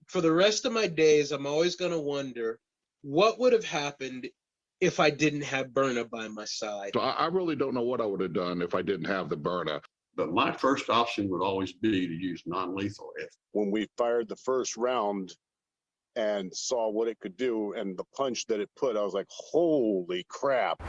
For the rest of my days, I'm always going to wonder what would have happened if I didn't have burner by my side. So I really don't know what I would have done if I didn't have the burner. But my first option would always be to use non-lethal. When we fired the first round and saw what it could do and the punch that it put, I was like, holy crap.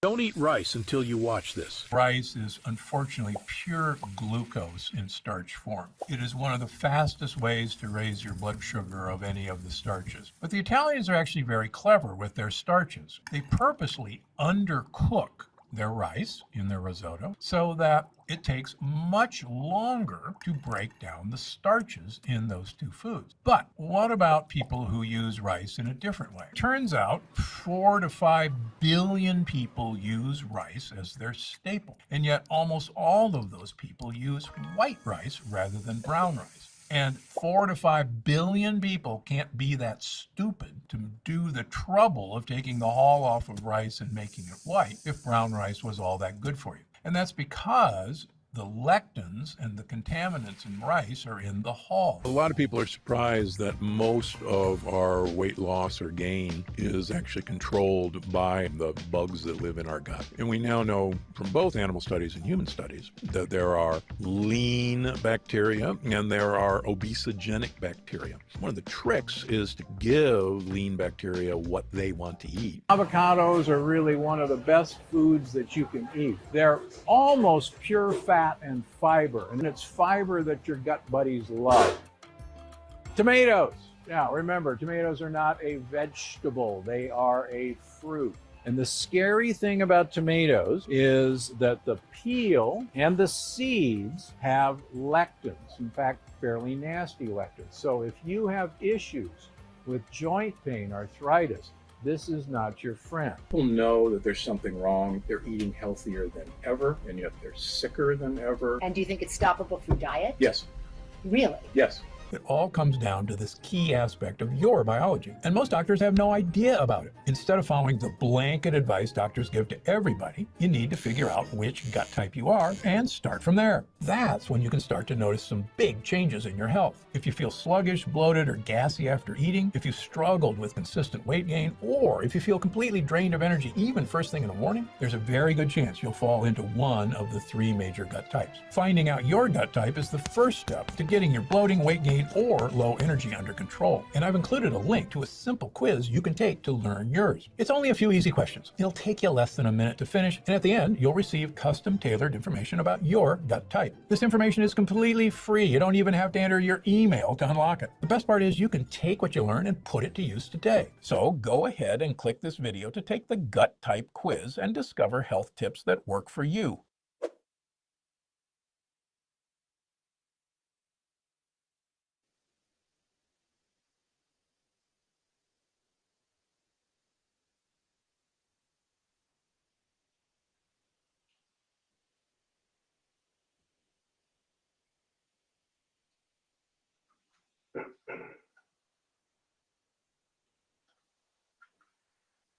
Don't eat rice until you watch this. Rice is unfortunately pure glucose in starch form. It is one of the fastest ways to raise your blood sugar of any of the starches. But the Italians are actually very clever with their starches. They purposely undercook their rice in their risotto so that it takes much longer to break down the starches in those two foods. But what about people who use rice in a different way? Turns out 4 to 5 billion people use rice as their staple, and yet almost all of those people use white rice rather than brown rice. And 4 to 5 billion people can't be that stupid to do the trouble of taking the hull off of rice and making it white if brown rice was all that good for you. And that's because the lectins and the contaminants in rice are in the hull. A lot of people are surprised that most of our weight loss or gain is actually controlled by the bugs that live in our gut. And we now know from both animal studies and human studies that there are lean bacteria and there are obesogenic bacteria. One of the tricks is to give lean bacteria what they want to eat. Avocados are really one of the best foods that you can eat. They're almost pure fat and fiber, and it's fiber that your gut buddies love. Tomatoes. Now, remember, tomatoes are not a vegetable. They are a fruit. And the scary thing about tomatoes is that the peel and the seeds have lectins, in fact, fairly nasty lectins. So if you have issues with joint pain, arthritis, this is not your friend. People know that there's something wrong. They're eating healthier than ever, and yet they're sicker than ever. And do you think it's stoppable through diet? Yes. Really? Yes. It all comes down to this key aspect of your biology. And most doctors have no idea about it. Instead of following the blanket advice doctors give to everybody, you need to figure out which gut type you are and start from there. That's when you can start to notice some big changes in your health. If you feel sluggish, bloated, or gassy after eating, if you've struggled with consistent weight gain, or if you feel completely drained of energy even first thing in the morning, there's a very good chance you'll fall into one of the 3 major gut types. Finding out your gut type is the first step to getting your bloating, weight gain, or low energy under control. And I've included a link to a simple quiz you can take to learn yours. It's only a few easy questions. It'll take you less than a minute to finish, and at the end, you'll receive custom tailored information about your gut type. This information is completely free. You don't even have to enter your email to unlock it. The best part is you can take what you learn and put it to use today. So go ahead and click this video to take the gut type quiz and discover health tips that work for you.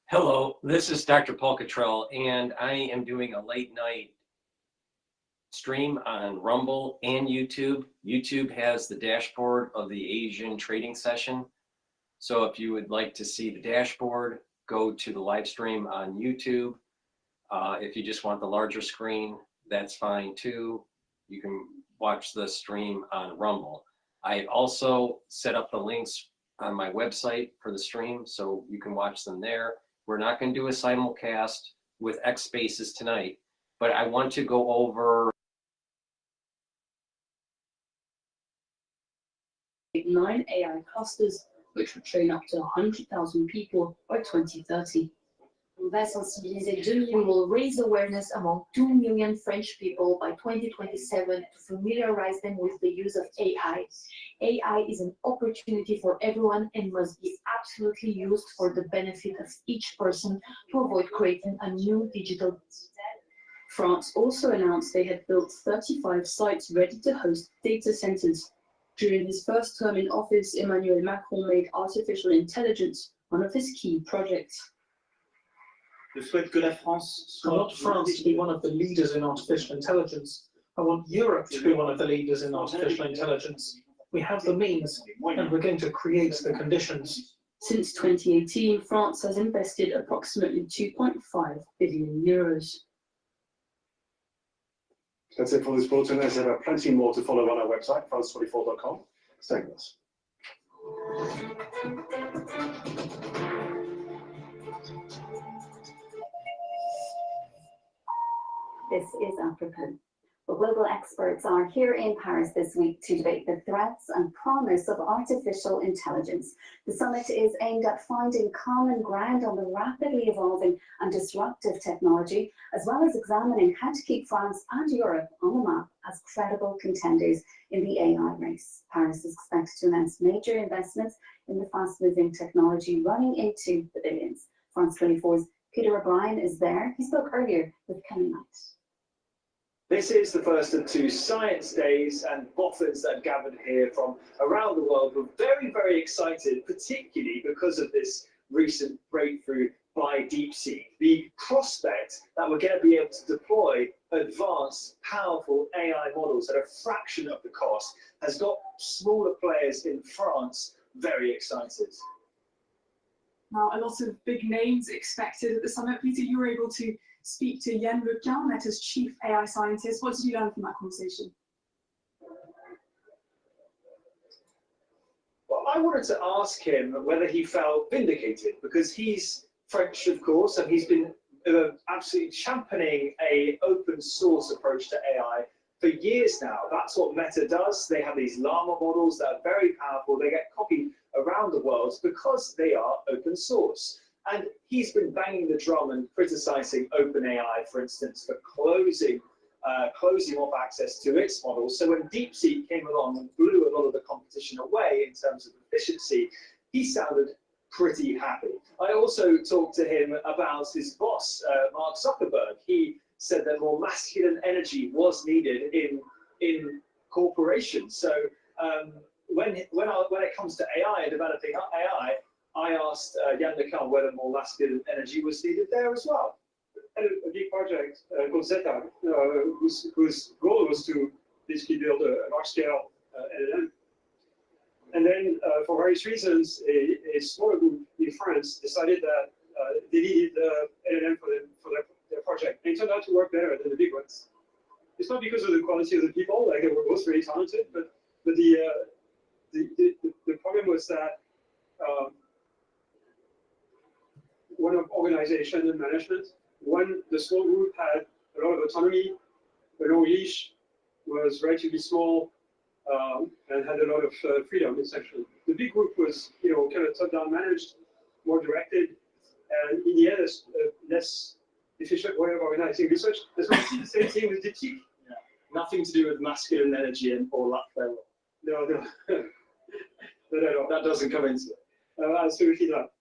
Hello, this is DrPaulCottrell, and I am doing a late night stream on Rumble and YouTube. YouTube has the dashboard of the Asian trading session. So if you would like to see the dashboard, go to the live stream on YouTube. If you just want the larger screen, that's fine too. You can watch the stream on Rumble. I also set up the links on my website for the stream, so you can watch them there. We're not going to do a simulcast with X Spaces tonight, but I want to go over 9 AI clusters, which would train up to 100,000 people by 2030. On va sensibiliser 2 millions. We will raise awareness among 2 million French people by 2027 to familiarize them with the use of AI. AI is an opportunity for everyone and must be absolutely used for the benefit of each person to avoid creating a new digital. France also announced they had built 35 sites ready to host data centers. During his first term in office, Emmanuel Macron made artificial intelligence one of his key projects. I want France to be one of the leaders in artificial intelligence I want Europe to be one of the leaders in artificial intelligence. We have the means, and we're going to create the conditions. Since 2018, France has invested approximately 2.5 billion euros. That's it for this bulletin. There's plenty more to follow on our website, France24.com. Stay with us. This is Apropos. Well, global experts are here in Paris this week to debate the threats and promise of artificial intelligence. The summit is aimed at finding common ground on the rapidly evolving and disruptive technology, as well as examining how to keep France and Europe on the map as credible contenders in the AI race. Paris is expected to announce major investments in the fast-moving technology running into the billions. France 24's Peter O'Brien is there. He spoke earlier with Coming Night. This is the first of two science days, and boffins that gathered here from around the world were very, very excited, particularly because of this recent breakthrough by DeepSeek. The prospect that we're going to be able to deploy advanced, powerful AI models at a fraction of the cost has got smaller players in France very excited. Now, a lot of big names expected at the summit. Peter, you were able to speak to Yann LeCun, Meta's chief AI scientist. What did you learn from that conversation? Well, I wanted to ask him whether he felt vindicated, because he's French, of course, and he's been absolutely championing an open source approach to AI for years now. That's what Meta does. They have these llama models that are very powerful. They get copied around the world because they are open source. And he's been banging the drum and criticizing OpenAI, for instance, for closing off access to its models. So when DeepSeek came along and blew a lot of the competition away in terms of efficiency, he sounded pretty happy. I also talked to him about his boss, Mark Zuckerberg. He said that more masculine energy was needed in corporations. So when it comes to AI and developing AI, I asked Yann LeCun whether more masculine energy was needed there as well. And a big project called GETTR, whose goal was to basically build a large-scale LLM. And then, for various reasons, a smaller group in France decided that they needed LLM for their project. And it turned out to work better than the big ones. It's not because of the quality of the people, like they were both really talented, but the problem was that one of organization and management. One, the small group had a lot of autonomy. The low leash was relatively small and had a lot of freedom, essentially. The big group was, kind of top-down managed, more directed, and in the end, a less efficient way of organizing research. As well as the same thing with DeepSeek. Yeah. Nothing to do with masculine energy or luck level. No. That doesn't come into it. Absolutely not.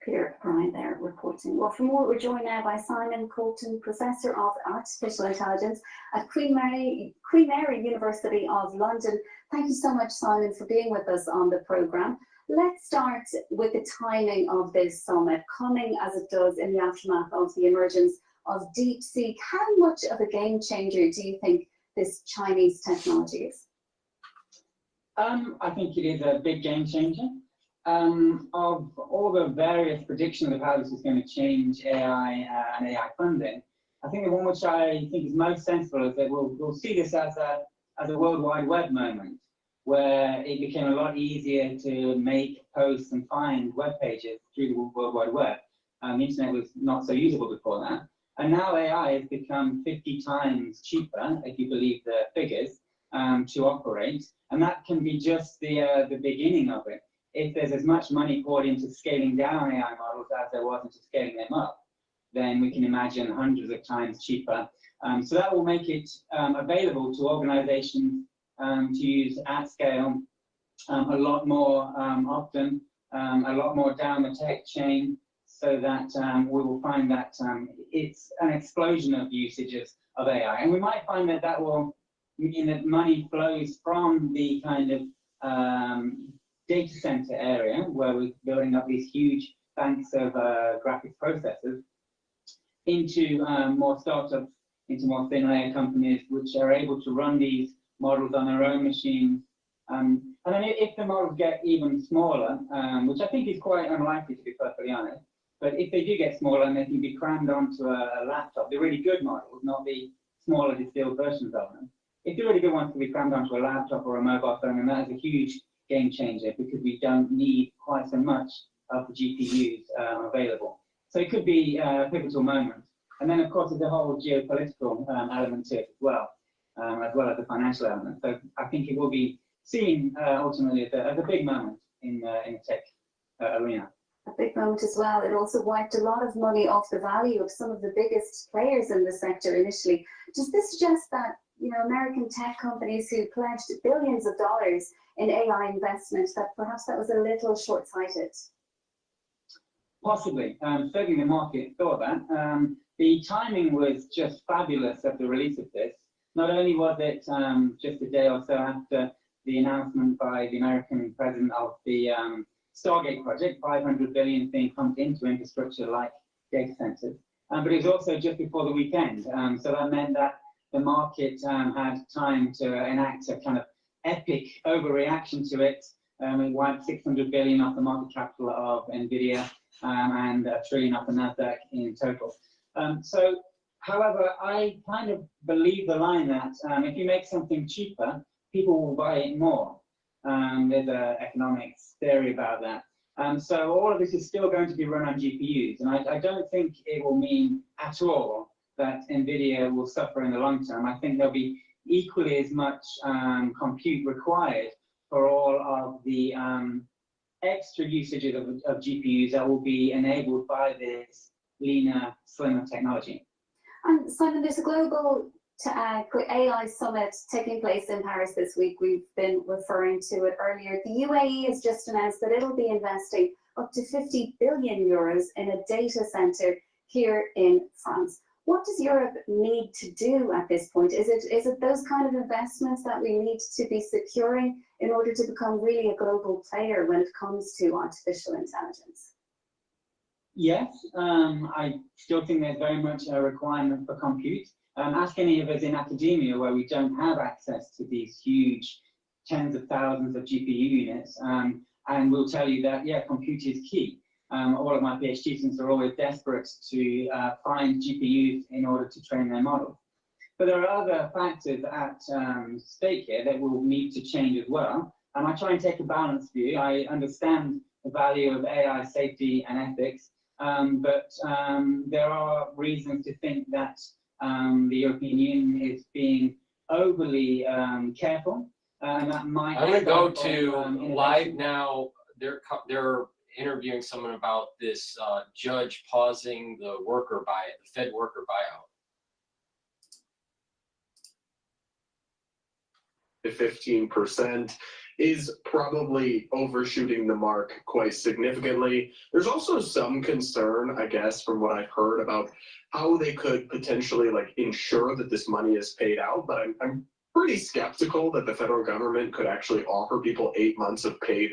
Peter O'Brien there reporting. Well, for more, we're joined now by Simon Colton, Professor of Artificial Intelligence at Queen Mary University of London. Thank you so much, Simon, for being with us on the programme. Let's start with the timing of this summit, coming as it does in the aftermath of the emergence of DeepSeek. How much of a game changer do you think this Chinese technology is? I think it is a big game changer. Of all the various predictions of how this is going to change AI and AI funding, I think the one which I think is most sensible is that we'll see this as a World Wide Web moment, where it became a lot easier to make, post, and find web pages through the World Wide Web. The internet was not so usable before that. And now AI has become 50 times cheaper, if you believe the figures, to operate. And that can be just the beginning of it. If there's as much money poured into scaling down AI models as there was into scaling them up, then we can imagine hundreds of times cheaper. So that will make it available to organizations to use at scale a lot more often, a lot more down the tech chain, so that we will find that it's an explosion of usages of AI. And we might find that that will mean that money flows from the kind of data center area, where we're building up these huge banks of graphics processors, into more startups into more thin layer companies, which are able to run these models on their own machines. And then if the models get even smaller, which I think is quite unlikely to be perfectly honest, but if they do get smaller and they can be crammed onto a laptop, the really good models, not the smaller distilled versions of them, if the really good ones can be crammed onto a laptop or a mobile phone, then that is a huge game changer because we don't need quite so much of the GPUs available. So it could be a pivotal moment. And then, of course, there's a whole geopolitical element to it as well as the financial element. So I think it will be seen ultimately as a big moment in the tech arena. A big moment as well. It also wiped a lot of money off the value of some of the biggest players in the sector initially. Does this suggest that, you know, American tech companies who pledged billions of dollars in AI investment, that perhaps that was a little short-sighted? Possibly. Certainly the market thought that. The timing was just fabulous of the release of this. Not only was it just a day or so after the announcement by the American president of the Stargate project, 500 billion being pumped into infrastructure like data centers, but it was also just before the weekend. So that meant that the market had time to enact a kind of epic overreaction to it. It wiped 600 billion off the market capital of NVIDIA and $1 trillion off the NASDAQ in total. So, however, I kind of believe the line that if you make something cheaper, people will buy it more. There's an economics theory about that. So all of this is still going to be run on GPUs, and I don't think it will mean at all that NVIDIA will suffer in the long term. I think there'll be equally as much compute required for all of the extra usages of GPUs that will be enabled by this leaner, slimmer technology. And Simon, there's a global AI summit taking place in Paris this week. We've been referring to it earlier. The UAE has just announced that it'll be investing up to 50 billion euros in a data center here in France. What does Europe need to do at this point? Is it those kind of investments that we need to be securing in order to become really a global player when it comes to artificial intelligence? Yes, I still think there's very much a requirement for compute. Ask any of us in academia where we don't have access to these huge tens of thousands of GPU units, and we'll tell you that, yeah, compute is key. All of my Ph.D. students are always desperate to find GPUs in order to train their models. But there are other factors at stake here that will need to change as well. And I try and take a balanced view. I understand the value of AI safety and ethics, but there are reasons to think that the European Union is being overly careful, and that might. I'm going to go to live now. They're interviewing someone about this judge pausing the Fed worker buyout. The 15% is probably overshooting the mark quite significantly. There's also some concern, I guess, from what I've heard about how they could potentially ensure that this money is paid out, but I'm pretty skeptical that the federal government could actually offer people 8 months of paid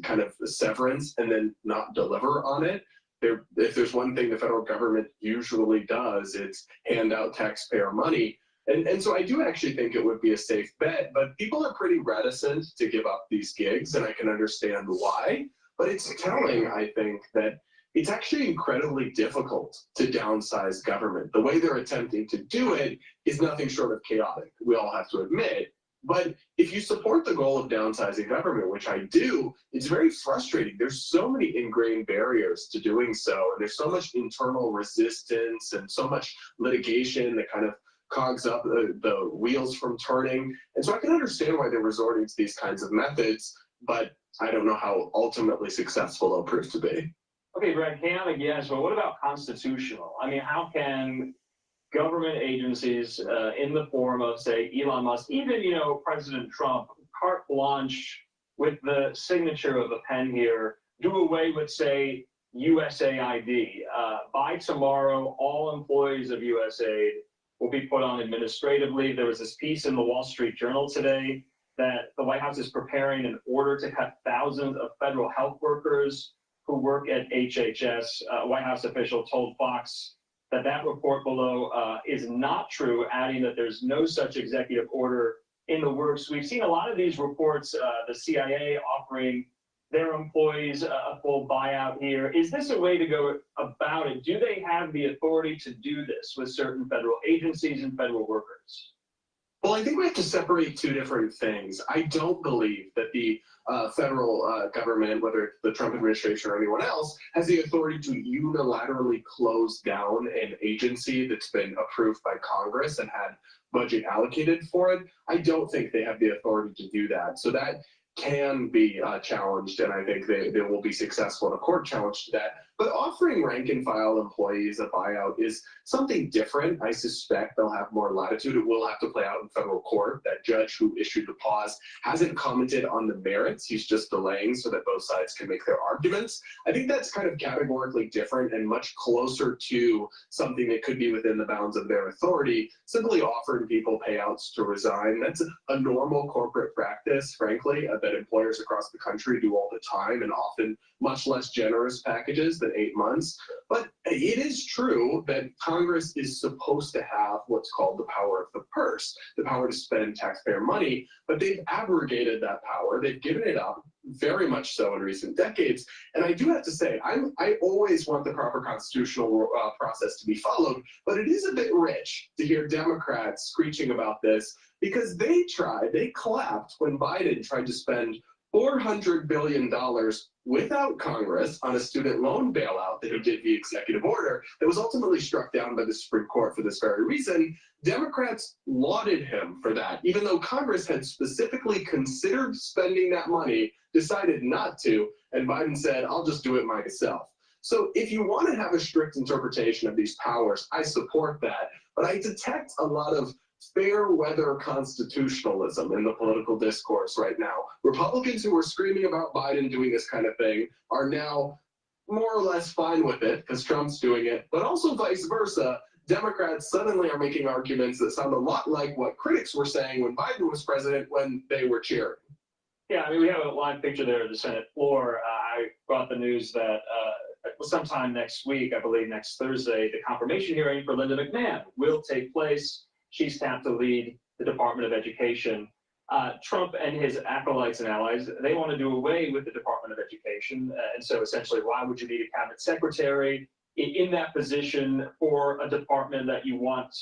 kind of severance and then not deliver on it. If there's one thing the federal government usually does, it's hand out taxpayer money. And so I do actually think it would be a safe bet, but people are pretty reticent to give up these gigs, and I can understand why. But it's telling, I think, that it's actually incredibly difficult to downsize government. The way they're attempting to do it is nothing short of chaotic, we all have to admit. But if you support the goal of downsizing government, which I do, it's very frustrating. There's so many ingrained barriers to doing so, and there's so much internal resistance and so much litigation that kind of cogs up the wheels from turning. And so I can understand why they're resorting to these kinds of methods, but I don't know how ultimately successful they'll prove to be. Okay, Brad, chaotic, yes, but what about constitutional? I mean, how can government agencies in the form of, say, Elon Musk, even, President Trump, carte blanche with the signature of a pen here, do away with, say, USAID? By tomorrow, all employees of USAID will be put on administrative leave. There was this piece in the Wall Street Journal today that the White House is preparing an order to cut thousands of federal health workers who work at HHS. A White House official told Fox that report below is not true, adding that there's no such executive order in the works. We've seen a lot of these reports, the CIA offering their employees a full buyout here. Is this a way to go about it? Do they have the authority to do this with certain federal agencies and federal workers? Well, I think we have to separate two different things. I don't believe that the federal government, whether it's the Trump administration or anyone else, has the authority to unilaterally close down an agency that's been approved by Congress and had budget allocated for it. I don't think they have the authority to do that. So that can be challenged, and I think they will be successful in a court challenge to that. But offering rank and file employees a buyout is something different. I suspect they'll have more latitude. It will have to play out in federal court. That judge who issued the pause hasn't commented on the merits. He's just delaying so that both sides can make their arguments. I think that's kind of categorically different and much closer to something that could be within the bounds of their authority. Simply offering people payouts to resign, that's a normal corporate practice, frankly, that employers across the country do all the time, and often much less generous packages than 8 months. But it is true that Congress is supposed to have what's called the power of the purse, the power to spend taxpayer money, but they've abrogated that power. They've given it up, very much so in recent decades. And I do have to say, I always want the proper constitutional process to be followed, but it is a bit rich to hear Democrats screeching about this, because they clapped when Biden tried to spend $400 billion without Congress on a student loan bailout that he did via executive order that was ultimately struck down by the Supreme Court for this very reason. Democrats lauded him for that, even though Congress had specifically considered spending that money, decided not to, and Biden said, I'll just do it myself. So if you want to have a strict interpretation of these powers, I support that, but I detect a lot of fair weather constitutionalism in the political discourse right now. Republicans who were screaming about Biden doing this kind of thing are now more or less fine with it because Trump's doing it, but also vice versa. Democrats suddenly are making arguments that sound a lot like what critics were saying when Biden was president when they were cheering. Yeah, I mean, we have a live picture there of the Senate floor. I brought the news that sometime next week, I believe next Thursday, the confirmation hearing for Linda McMahon will take place. She's tapped to lead the Department of Education. Trump and his acolytes and allies, they want to do away with the Department of Education. And so essentially, why would you need a cabinet secretary in that position for a department that you want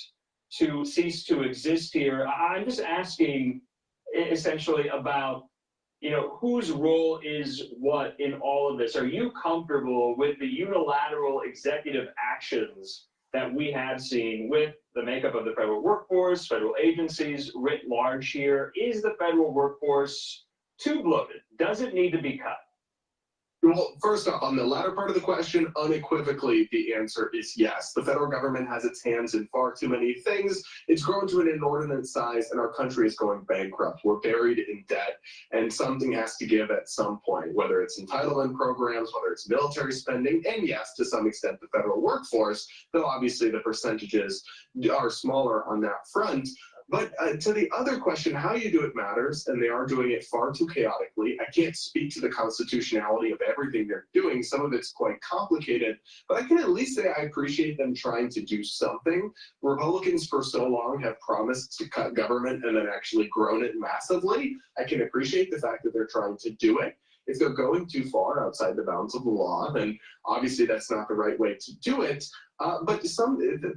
to cease to exist here? I'm just asking essentially about, whose role is what in all of this? Are you comfortable with the unilateral executive actions that we have seen with the makeup of the federal workforce, federal agencies writ large here? Is the federal workforce too bloated? Does it need to be cut? Well, first off, on the latter part of the question, unequivocally, the answer is yes. The federal government has its hands in far too many things. It's grown to an inordinate size, and our country is going bankrupt. We're buried in debt, and something has to give at some point, whether it's entitlement programs, whether it's military spending, and yes, to some extent, the federal workforce, though obviously the percentages are smaller on that front. But to the other question, how you do it matters, and they are doing it far too chaotically. I can't speak to the constitutionality of everything they're doing. Some of it's quite complicated, but I can at least say I appreciate them trying to do something. Republicans for so long have promised to cut government and then actually grown it massively. I can appreciate the fact that they're trying to do it. If they're going too far outside the bounds of the law, then obviously that's not the right way to do it. But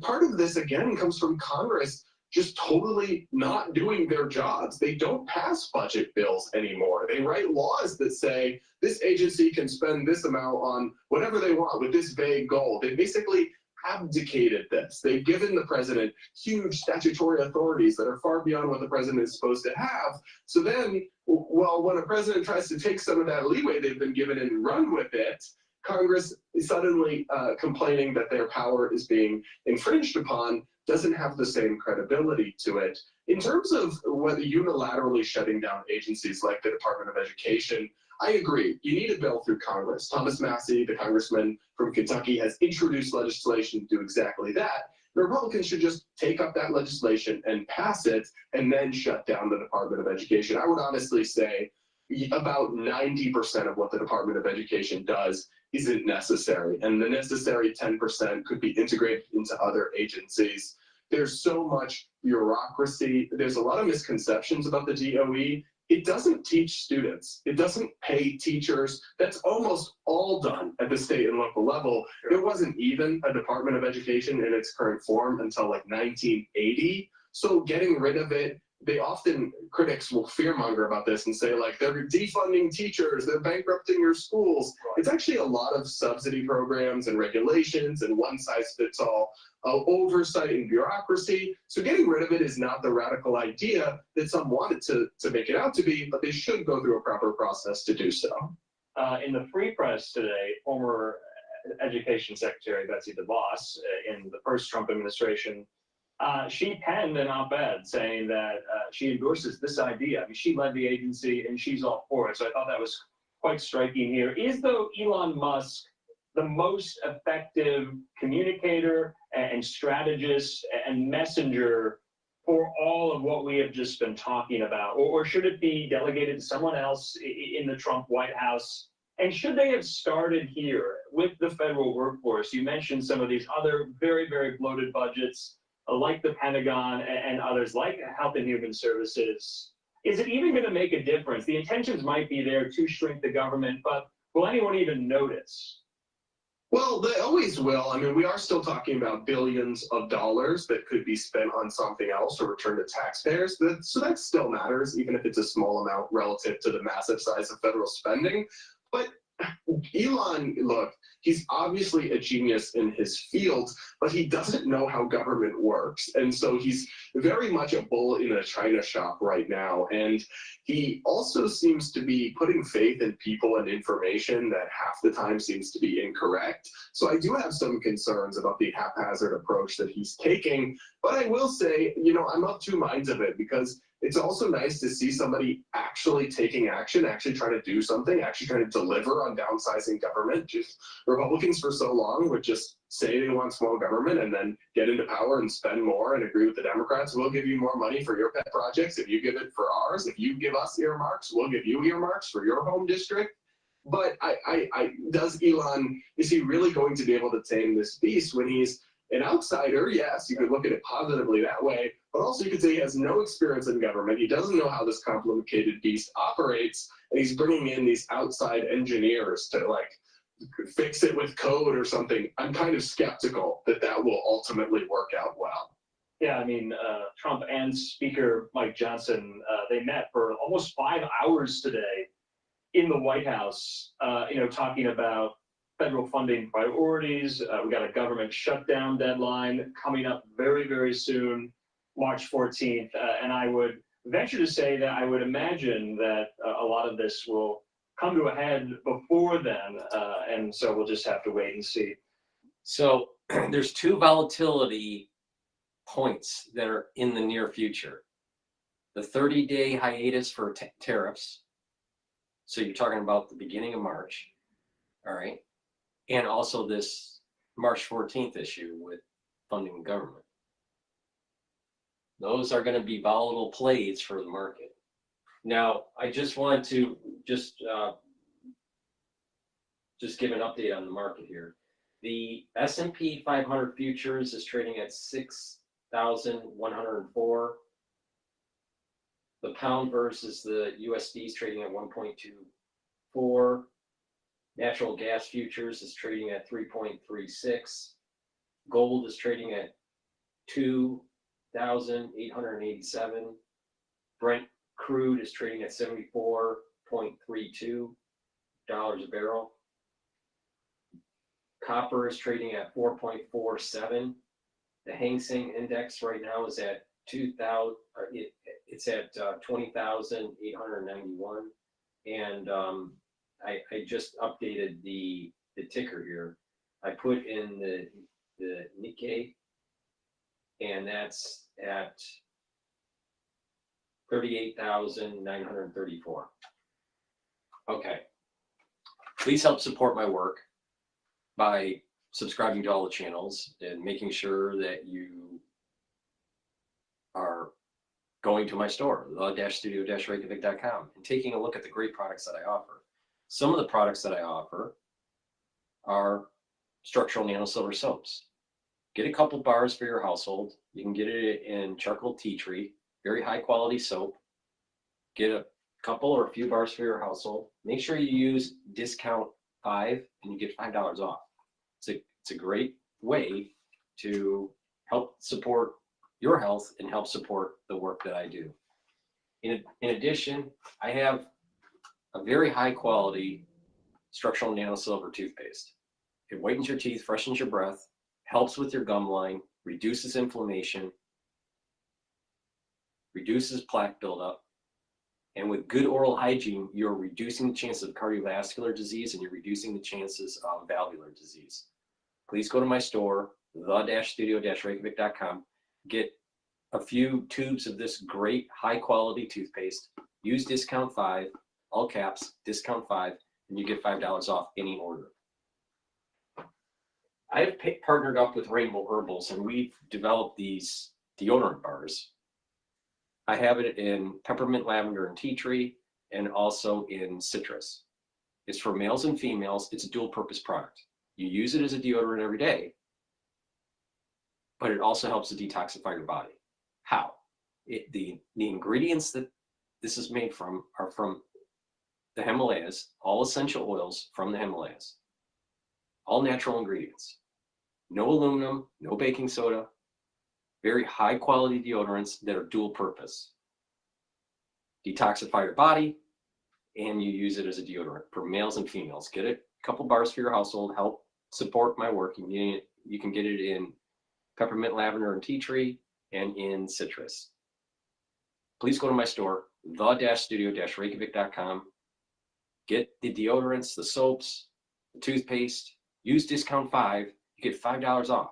part of this, again, comes from Congress just totally not doing their jobs. They don't pass budget bills anymore. They write laws that say this agency can spend this amount on whatever they want with this vague goal. They basically abdicated this. They've given the president huge statutory authorities that are far beyond what the president is supposed to have. So then, well, when a president tries to take some of that leeway they've been given and run with it, Congress is suddenly complaining that their power is being infringed upon, doesn't have the same credibility to it. In terms of whether unilaterally shutting down agencies like the Department of Education, I agree. You need a bill through Congress. Thomas Massie, the congressman from Kentucky, has introduced legislation to do exactly that. The Republicans should just take up that legislation and pass it and then shut down the Department of Education. I would honestly say about 90% of what the Department of Education does isn't necessary. And the necessary 10% could be integrated into other agencies. There's so much bureaucracy. There's a lot of misconceptions about the DOE. It doesn't teach students. It doesn't pay teachers. That's almost all done at the state and local level. There wasn't even a Department of Education in its current form until like 1980. So getting rid of it, critics will fearmonger about this and say like they're defunding teachers, they're bankrupting your schools. It's actually a lot of subsidy programs and regulations and one size fits all oversight and bureaucracy. So getting rid of it is not the radical idea that some wanted to make it out to be, but they should go through a proper process to do so. In the Free Press today, former Education Secretary Betsy DeVos, in the first Trump administration, she penned an op-ed saying that she endorses this idea. I mean, she led the agency and she's all for it. So I thought that was quite striking here. Is, though, Elon Musk the most effective communicator and strategist and messenger for all of what we have just been talking about? Or should it be delegated to someone else in the Trump White House? And should they have started here with the federal workforce? You mentioned some of these other very, very bloated budgets, like the Pentagon and others, like Health and Human Services. Is it even going to make a difference? The intentions might be there to shrink the government, but will anyone even notice? Well, they always will. I mean, we are still talking about billions of dollars that could be spent on something else or returned to taxpayers. So that still matters, even if it's a small amount relative to the massive size of federal spending. But Elon, look, he's obviously a genius in his field, but he doesn't know how government works. And so he's very much a bull in a china shop right now. And he also seems to be putting faith in people and information that half the time seems to be incorrect. So I do have some concerns about the haphazard approach that he's taking. But I will say, I'm of two minds of it, because it's also nice to see somebody actually taking action, actually trying to do something, actually trying to deliver on downsizing government. Just Republicans for so long would just say they want small government and then get into power and spend more and agree with the Democrats. We'll give you more money for your pet projects if you give it for ours. If you give us earmarks, we'll give you earmarks for your home district. But is he really going to be able to tame this beast when he's an outsider? Yes, you could look at it positively that way, but also you could say he has no experience in government. He doesn't know how this complicated beast operates, and he's bringing in these outside engineers to fix it with code or something. I'm kind of skeptical that will ultimately work out well. Yeah, I mean, Trump and Speaker Mike Johnson, they met for almost 5 hours today in the White House, talking about federal funding priorities. We got a government shutdown deadline coming up very, very soon, March 14th. And I would venture to say that I would imagine that a lot of this will come to a head before then. And so we'll just have to wait and see. So there's two volatility points that are in the near future. The 30-day hiatus for tariffs. So you're talking about the beginning of March. All right. And also this March 14th issue with funding the government. Those are going to be volatile plays for the market. Now, I just want to just give an update on the market here. The S&P 500 futures is trading at 6,104. The pound versus the USD is trading at 1.24. Natural gas futures is trading at 3.36. Gold is trading at 2,887. Brent crude is trading at $74.32 a barrel. Copper is trading at 4.47. The Hang Seng Index right now is at 2,000. It's at 20,891, and I just updated the ticker here. I put in the Nikkei, and that's at 38,934. Okay. Please help support my work by subscribing to all the channels and making sure that you are going to my store, the-studio-reykjavik.com, and taking a look at the great products that I offer. Some of the products that I offer our structural nanosilver soaps. Get a couple bars for your household. You can get it in charcoal tea tree, very high quality soap. Get a couple or a few bars for your household. Make sure you use discount 5 and you get $5 off. It's a great way to help support your health and help support the work that I do. In addition, I have a very high quality structural nanosilver toothpaste. It whitens your teeth, freshens your breath, helps with your gum line, reduces inflammation, reduces plaque buildup, and with good oral hygiene, you're reducing the chances of cardiovascular disease and you're reducing the chances of valvular disease. Please go to my store, the-studio-reykjavik.com, get a few tubes of this great high quality toothpaste, use discount 5, all caps, discount 5, and you get $5 off any order. I've partnered up with Rainbow Herbals and we've developed these deodorant bars. I have it in peppermint, lavender, and tea tree, and also in citrus. It's for males and females. It's a dual purpose product. You use it as a deodorant every day, but it also helps to detoxify your body. How? The ingredients that this is made from are from the Himalayas, all essential oils from the Himalayas, all natural ingredients. No aluminum, no baking soda, very high quality deodorants that are dual purpose. Detoxify your body, and you use it as a deodorant for males and females. Get a couple bars for your household, help support my work. You can get it in peppermint, lavender, and tea tree, and in citrus. Please go to my store, the-studio-reykjavik.com. Get the deodorants, the soaps, the toothpaste, use discount 5, you get $5 off.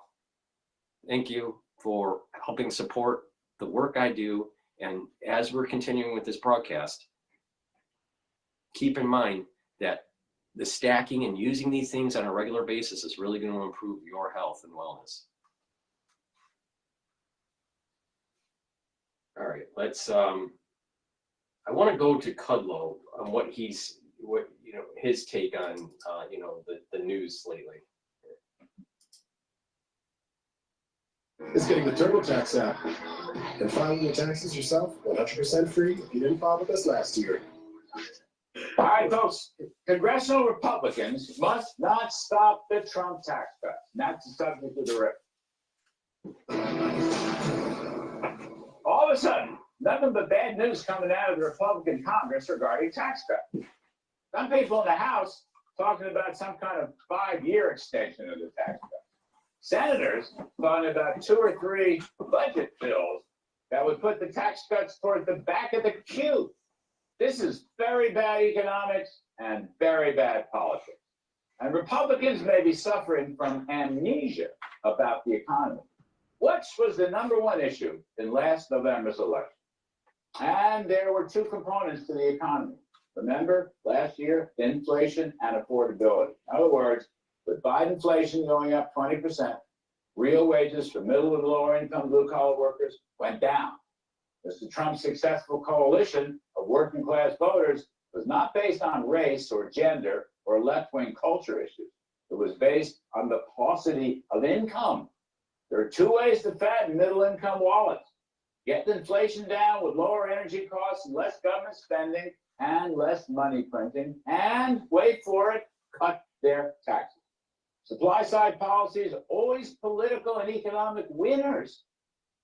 Thank you for helping support the work I do. And as we're continuing with this broadcast, keep in mind that the stacking and using these things on a regular basis is really going to improve your health and wellness. All right, let's, I want to go to Cudlow on his take on, the news lately. Is getting the TurboTax app and filing your taxes yourself 100% free if you didn't file with us last year. All right, folks, congressional Republicans must not stop the Trump tax cuts. That's the subject of the rip. All of a sudden, nothing but bad news coming out of the Republican Congress regarding tax cuts. Some people in the House talking about some kind of 5-year extension of the tax cuts. Senators talking about 2 or 3 budget bills that would put the tax cuts toward the back of the queue. This is very bad economics and very bad politics. And Republicans may be suffering from amnesia about the economy, which was the #1 issue in last November's election. And there were 2 components to the economy. Remember, last year, inflation and affordability. In other words, with Biden inflation going up 20%, real wages for middle and lower income blue-collar workers went down. Mr. Trump's successful coalition of working class voters was not based on race or gender or left-wing culture issues. It was based on the paucity of income. There are 2 ways to fatten middle-income wallets. Get inflation down with lower energy costs and less government spending and less money printing, and wait for it, cut their taxes. Supply-side policies are always political and economic winners.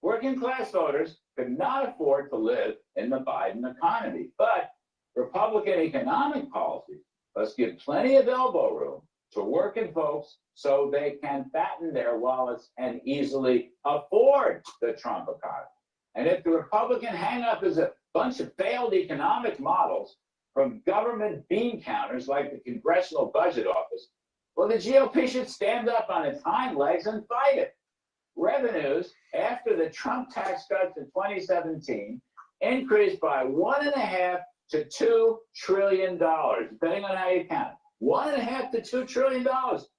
Working class voters could not afford to live in the Biden economy, but Republican economic policies must give plenty of elbow room to working folks so they can fatten their wallets and easily afford the Trump economy. And if the Republican hang-up is a bunch of failed economic models from government bean counters like the Congressional Budget Office, well, the GOP should stand up on its hind legs and fight it. Revenues after the Trump tax cuts in 2017 increased by $1.5 to $2 trillion, depending on how you count. $1.5 to $2 trillion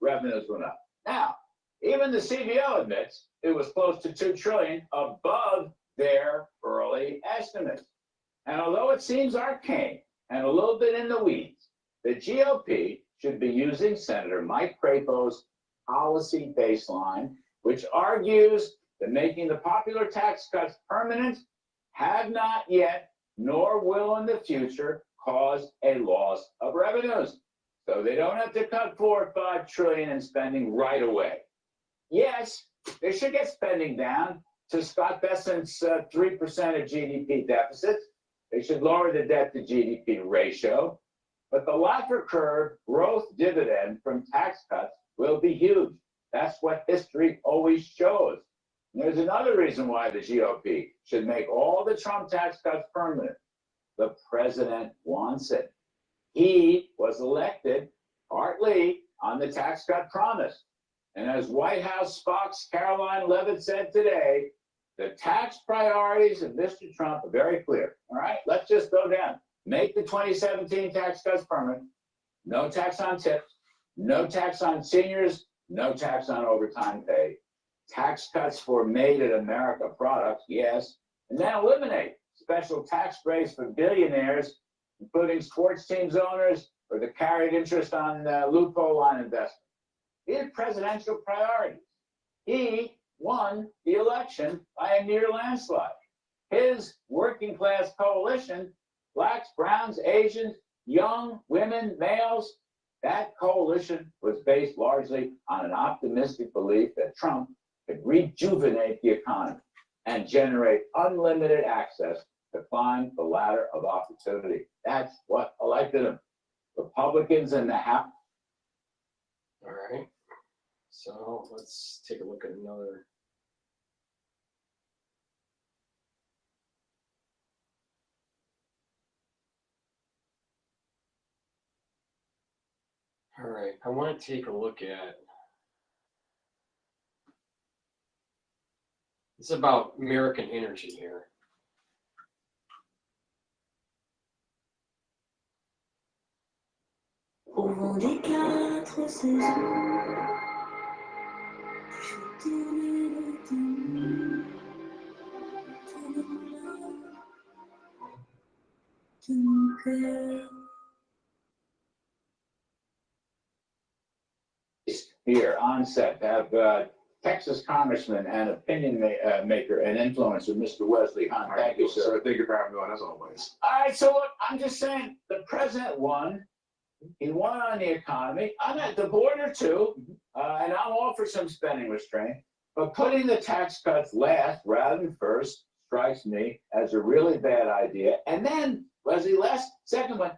revenues went up. Now, even the CBO admits it was close to $2 trillion above their early estimates. And although it seems arcane and a little bit in the weeds, the GOP should be using Senator Mike Crapo's policy baseline, which argues that making the popular tax cuts permanent have not yet, nor will in the future, cause a loss of revenues. So they don't have to cut 4 or 5 trillion in spending right away. Yes, they should get spending down to Scott Bessent's 3% of GDP deficits. They should lower the debt to GDP ratio. But the Laffer curve growth dividend from tax cuts will be huge. That's what history always shows. And there's another reason why the GOP should make all the Trump tax cuts permanent. The president wants it. He was elected partly on the tax cut promise. And as White House Fox Caroline Leavitt said today, the tax priorities of Mr. Trump are very clear. All right, let's just go down. Make the 2017 tax cuts permanent. No tax on tips. No tax on seniors. No tax on overtime pay. Tax cuts for made in America products, yes. And then eliminate special tax breaks for billionaires, including sports teams owners or the carried interest on loophole on investment. These are presidential priorities. He won the election by a near landslide. His working class coalition, blacks, browns, Asians, young, women, males, that coalition was based largely on an optimistic belief that Trump could rejuvenate the economy and generate unlimited access to climb the ladder of opportunity. That's what elected him. Republicans in the House. All right. So let's take a look at another. All right, I want to take a look at, it's about American energy here. Au vent des 4 saisons, je tournais le temps, tourne de mon cœur. Here on set have Texas Congressman and opinion maker and influencer, Mr. Wesley Hunt. Thank you, sir. Thank you for having me on, as always. All right, so look, I'm just saying, the president won. He won on the economy. I'm at the border too, and I'm all for some spending restraint. But putting the tax cuts last rather than first strikes me as a really bad idea. And then, Leslie, second one,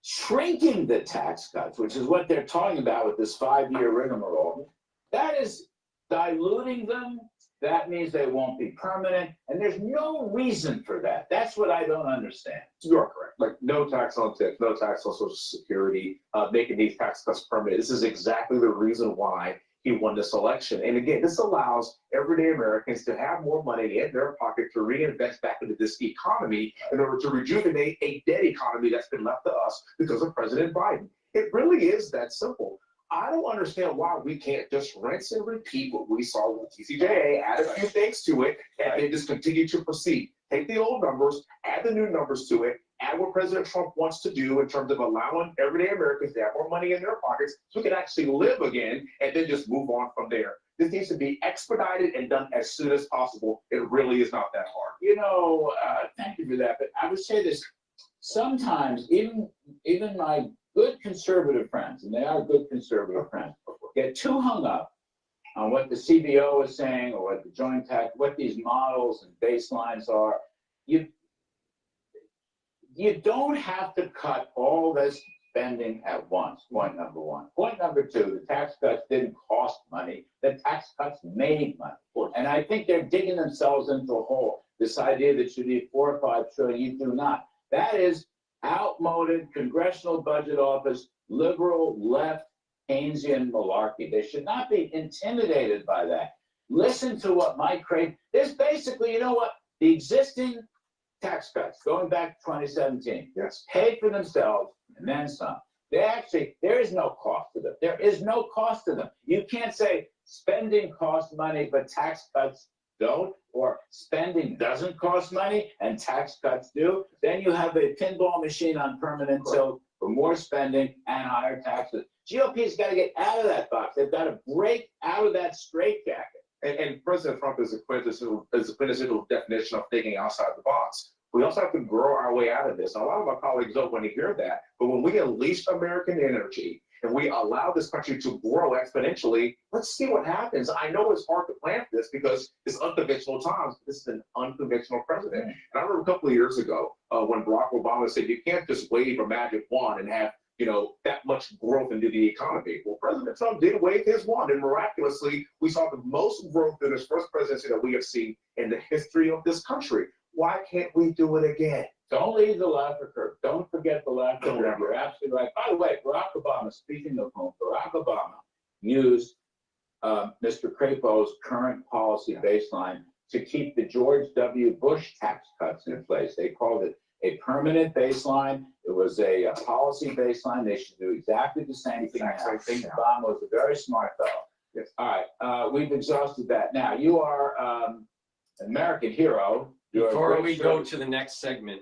shrinking the tax cuts, which is what they're talking about with this 5-year rigmarole, that is diluting them. That means they won't be permanent, and there's no reason for that. That's what I don't understand. You are correct. Like no tax on tips, no tax on Social Security, making these tax cuts permanent. This is exactly the reason why he won this election. And again, this allows everyday Americans to have more money in their pocket to reinvest back into this economy in order to rejuvenate a dead economy that's been left to us because of President Biden. It really is that simple. I don't understand why we can't just rinse and repeat what we saw with TCJA, add a few things to it, and then just continue to proceed. Take the old numbers, add the new numbers to it, add what President Trump wants to do in terms of allowing everyday Americans to have more money in their pockets so we can actually live again, and then just move on from there. This needs to be expedited and done as soon as possible. It really is not that hard. You know, thank you for that, but I would say this, sometimes even my good conservative friends, and they are good conservative friends, get too hung up on what the CBO is saying or what the joint tax, what these models and baselines are. You don't have to cut all this spending at once, point number one. Point number two, the tax cuts didn't cost money. The tax cuts made money. And I think they're digging themselves into a hole. This idea that you need 4 or 5 trillion, you do not. That is outmoded Congressional Budget Office, liberal, left, Keynesian malarkey. They should not be intimidated by that. Listen to what Mike Craig, there's basically, you know what, the existing tax cuts going back to 2017, yes, paid for themselves and then some. There is no cost to them. There is no cost to them. You can't say spending costs money, but tax cuts don't, or spending doesn't cost money and tax cuts do. Then you have a pinball machine on permanent tilt for more spending and higher taxes. GOP's got to get out of that box. They've got to break out of that straitjacket. And President Trump is a quintessential definition of thinking outside the box. We also have to grow our way out of this. And a lot of my colleagues don't want to hear that. But when we unleash American energy and we allow this country to grow exponentially, let's see what happens. I know it's hard to plan for this because it's unconventional times. This is an unconventional president. And I remember a couple of years ago when Barack Obama said, you can't just wave a magic wand and have that much growth into the economy. Well, President Trump did wave his wand, and miraculously, we saw the most growth in his first presidency that we have seen in the history of this country. Why can't we do it again? Don't leave the laughter curve. Don't forget the laughter curve. You're absolutely right. By the way, Barack Obama, speaking of whom, Barack Obama used Mr. Crapo's current policy baseline to keep the George W. Bush tax cuts in place. They called it a permanent baseline. It was a policy baseline. They should do exactly the same thing. Obama was a very smart fellow. Yes. All right, we've exhausted that. Now, you are an American hero. Before we go to the next segment,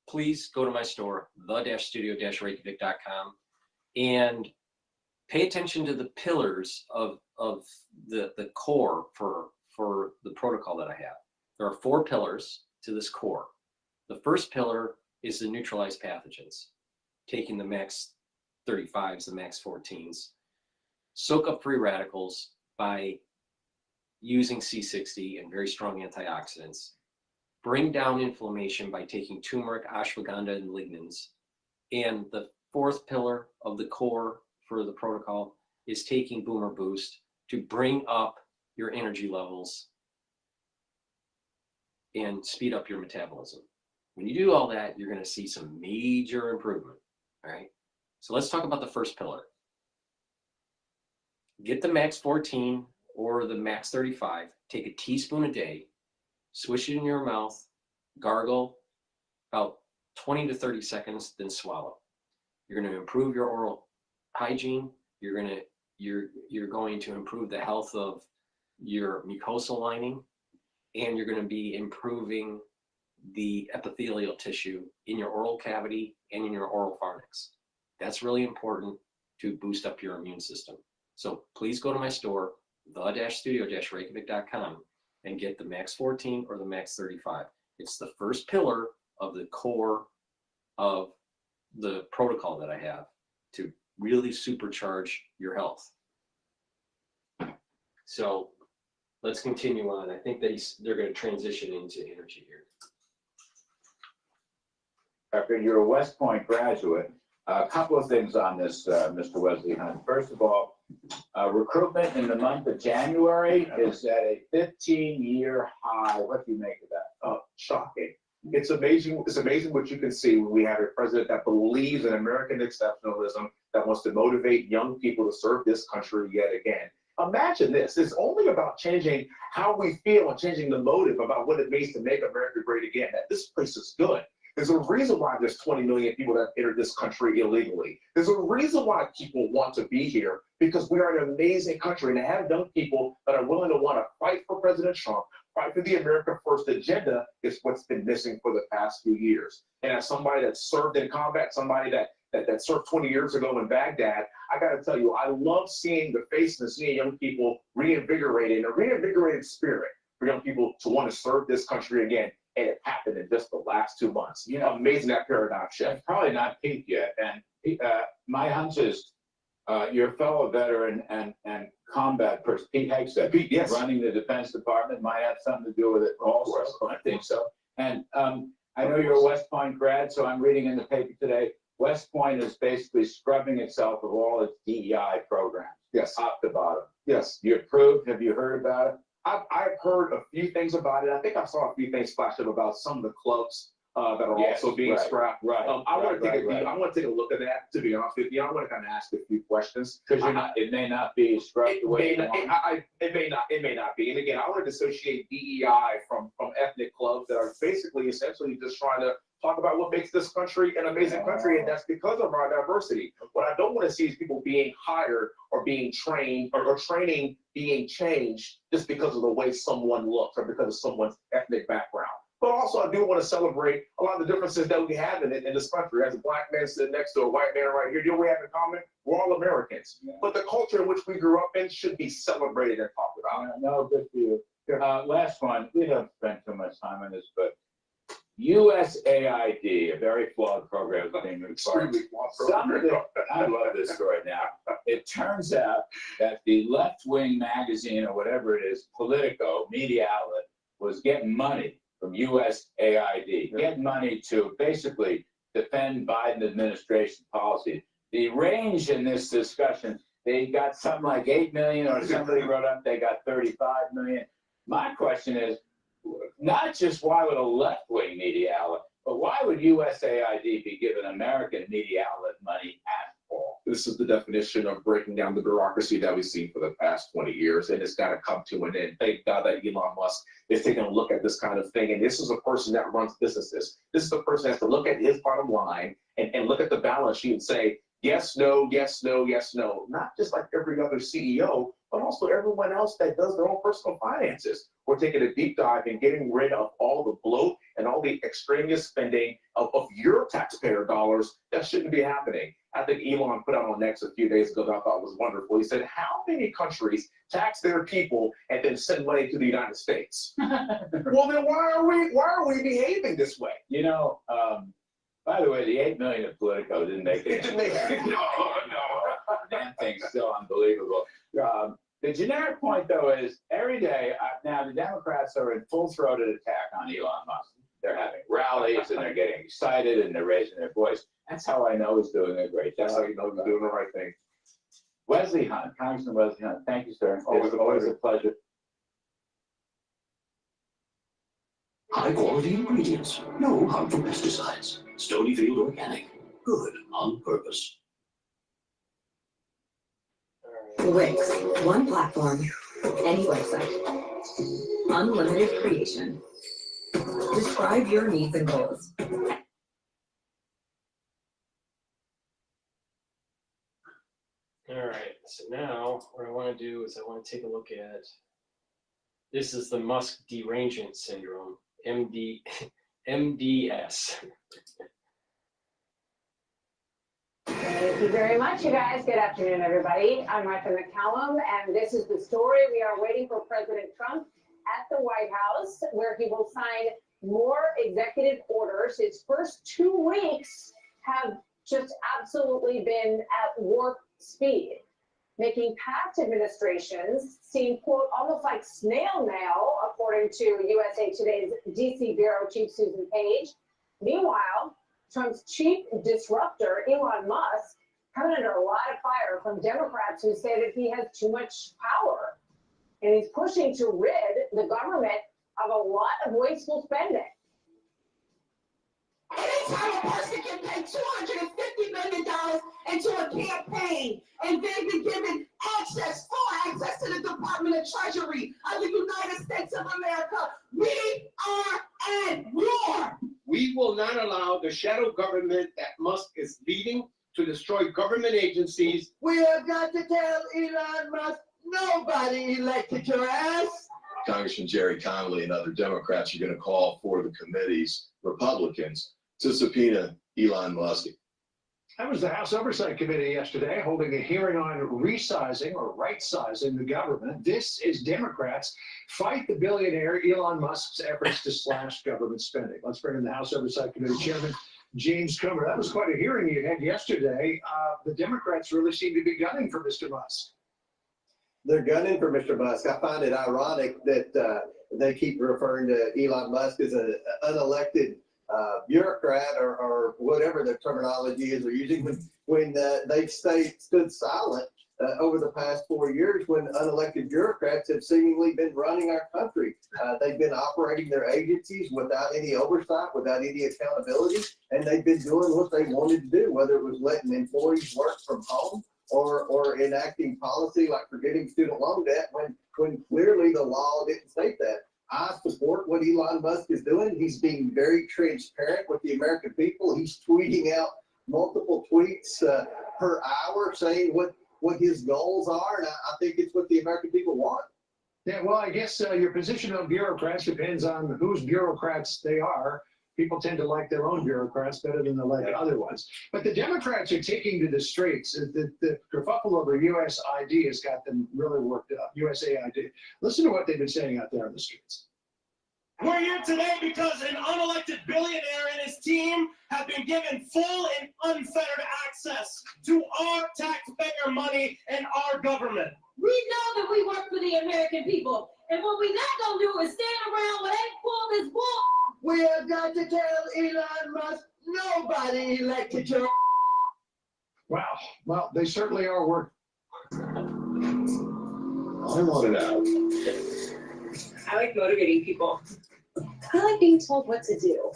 please go to my store, the-studio-reykjavik.com, and pay attention to the pillars of the core for the protocol that I have. There are 4 pillars to this core. The first pillar is the neutralized pathogens, taking the max 35s, the max 14s, soak up free radicals by using C60 and very strong antioxidants, bring down inflammation by taking turmeric, ashwagandha, and lignans. And the 4th pillar of the core for the protocol is taking Boomer Boost to bring up your energy levels and speed up your metabolism. When you do all that, you're going to see some major improvement. All right. So let's talk about the first pillar. Get the max 14 or the max 35. Take a teaspoon a day, swish it in your mouth, gargle about 20 to 30 seconds, then swallow. You're going to improve your oral hygiene. You're going to improve the health of your mucosal lining, and you're going to be improving the epithelial tissue in your oral cavity and in your oral pharynx. That's really important to boost up your immune system. So please go to my store, the-studio-reykjavik.com, and get the max 14 or the max 35. It's the first pillar of the core of the protocol that I have to really supercharge your health. So let's continue on. I think they're going to transition into energy here. After you're a West Point graduate, a couple of things on this, Mr. Wesley Hunt. First of all, recruitment in the month of January is at a 15-year high. What do you make of that? Shocking. It's amazing. It's amazing what you can see when we have a president that believes in American exceptionalism, that wants to motivate young people to serve this country yet again. Imagine this. It's only about changing how we feel and changing the motive about what it means to make America great again. That this place is good. There's a reason why there's 20 million people that entered this country illegally. There's a reason why people want to be here, because we are an amazing country, and to have young people that are willing to want to fight for President Trump, fight for the America First agenda is what's been missing for the past few years. And as somebody that served in combat, somebody that served 20 years ago in Baghdad, I got to tell you, I love seeing the faces and seeing young people reinvigorated, a reinvigorated spirit for young people to want to serve this country again. And it happened in just the last 2 months. You know, amazing that paradigm shift. It's probably not peaked yet. And my hunch is your fellow veteran and combat person, Pete Hegseth, yes, running the Defense Department, might have something to do with it also. I think so. And I know you're a West Point grad, so I'm reading in the paper today, West Point is basically scrubbing itself of all its DEI programs. Yes. Top to bottom. Yes. You approved? Have you heard about it? I've heard a few things about it. I think I saw a few things flash up about some of the clubs that are also being scrapped. Right. I want to take a look at that, to be honest with you. I want to kind of ask a few questions. Because it may not be scrubbed the way you want. It may not be. And again, I want to dissociate DEI from ethnic clubs that are basically essentially just trying to talk about what makes this country an amazing country, and that's because of our diversity. What I don't want to see is people being hired or being trained or training being changed just because of the way someone looks or because of someone's ethnic background. But also, I do want to celebrate a lot of the differences that we have in this country. As a black man sitting next to a white man right here, you know what we have in common? We're all Americans. Yeah. But the culture in which we grew up in should be celebrated and talked about. No, good for you. Last one. We don't spend too much time on this, but USAID, a very flawed program. Extremely flawed program. I love this story now. It turns out that the left-wing magazine, or whatever it is, Politico, media outlet, was getting money from USAID, getting money to basically defend Biden administration policy. The range in this discussion, they got something like 8 million, or somebody wrote up they got 35 million. My question is, not just why would a left-wing media outlet, but why would USAID be giving American media outlet money at all? This is the definition of breaking down the bureaucracy that we've seen for the past 20 years, and it's got to come to an end. Thank God that Elon Musk is taking a look at this kind of thing, and this is a person that runs businesses. This is the person that has to look at his bottom line and look at the balance sheet and say, yes, no, yes, no, yes, no. Not just like every other CEO, but also everyone else that does their own personal finances. We're taking a deep dive and getting rid of all the bloat and all the extraneous spending of your taxpayer dollars that shouldn't be happening. I think Elon put out on X a few days ago that I thought was wonderful. He said, how many countries tax their people and then send money to the United States? Well, then why are we behaving this way? You know, by the way, the 8 million of Politico didn't make it. No. Damn thing's still unbelievable. The generic point, though, is every day, now the Democrats are in full-throated attack on Elon Musk. They're having rallies, and they're getting excited, and they're raising their voice. That's how I know he's doing a great job. That's how you know he's doing the right thing. Wesley Hunt, Congressman Wesley Hunt, thank you, sir. Always a pleasure. High-quality ingredients, no harmful pesticides. Stonyfield Organic, good on purpose. Wix, one platform, any website. Unlimited creation. Describe your needs and goals. All right, so now what I want to do is I want to take a look at, this is the Musk derangement syndrome, MDS. Thank you very much, you guys. Good afternoon, everybody. I'm Martha McCallum, and this is the story. We are waiting for President Trump at the White House, where he will sign more executive orders. His first 2 weeks have just absolutely been at warp speed, making past administrations seem, quote, almost like snail mail, according to USA Today's DC Bureau Chief Susan Page. Meanwhile, Trump's chief disruptor, Elon Musk, coming under a lot of fire from Democrats who say that he has too much power. And he's pushing to rid the government of a lot of wasteful spending. Anytime a person can pay $250 million into a campaign and then be given full access to the Department of Treasury of the United States of America, we are at war. We will not allow the shadow government that Musk is leading to destroy government agencies. We have got to tell Elon Musk, nobody elected your ass. Congressman Jerry Connolly and other Democrats are going to call for the committee's Republicans to subpoena Elon Musk. That was the House Oversight Committee yesterday holding a hearing on resizing or right-sizing the government. This is Democrats fight the billionaire Elon Musk's efforts to slash government spending. Let's bring in the House Oversight Committee Chairman James Comer. That was quite a hearing you had yesterday. The Democrats really seem to be gunning for Mr. Musk. They're gunning for Mr. Musk. I find it ironic that they keep referring to Elon Musk as an unelected bureaucrat or whatever the terminology is they're using when they've stood silent over the past 4 years when unelected bureaucrats have seemingly been running our country. They've been operating their agencies without any oversight, without any accountability, and they've been doing what they wanted to do, whether it was letting employees work from home or enacting policy like forgetting student loan debt when clearly the law didn't state that. I support what Elon Musk is doing. He's being very transparent with the American people. He's tweeting out multiple tweets per hour saying what his goals are, and I think it's what the American people want. Yeah, well, I guess your position on bureaucrats depends on whose bureaucrats they are. People tend to like their own bureaucrats better than they like other ones. But the Democrats are taking to the streets. The kerfuffle over USID has got them really worked up, USAID. Listen to what they've been saying out there on the streets. We're here today because an unelected billionaire and his team have been given full and unfettered access to our taxpayer money and our government. We know that we work for the American people, and what we're not gonna do is stand around with ain't pull this bull. We have got to tell Elon Musk nobody elected you. Wow. Well, they certainly are working. I want it out. I like motivating people. I like being told what to do.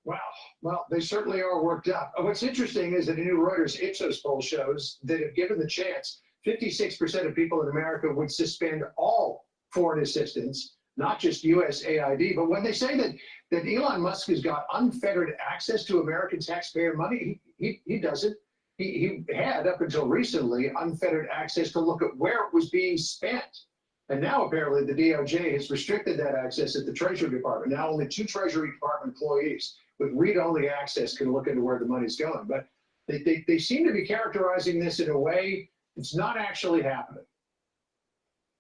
Wow. Well, they certainly are worked up. What's interesting is that a new Reuters Ipsos poll shows that if given the chance, 56% of people in America would suspend all foreign assistance, not just USAID. But when they say that Elon Musk has got unfettered access to American taxpayer money, he doesn't. He had, up until recently, unfettered access to look at where it was being spent. And now, apparently, the DOJ has restricted that access at the Treasury Department. Now, only 2 Treasury Department employees with read-only access can look into where the money's going. But they seem to be characterizing this in a way it's not actually happening.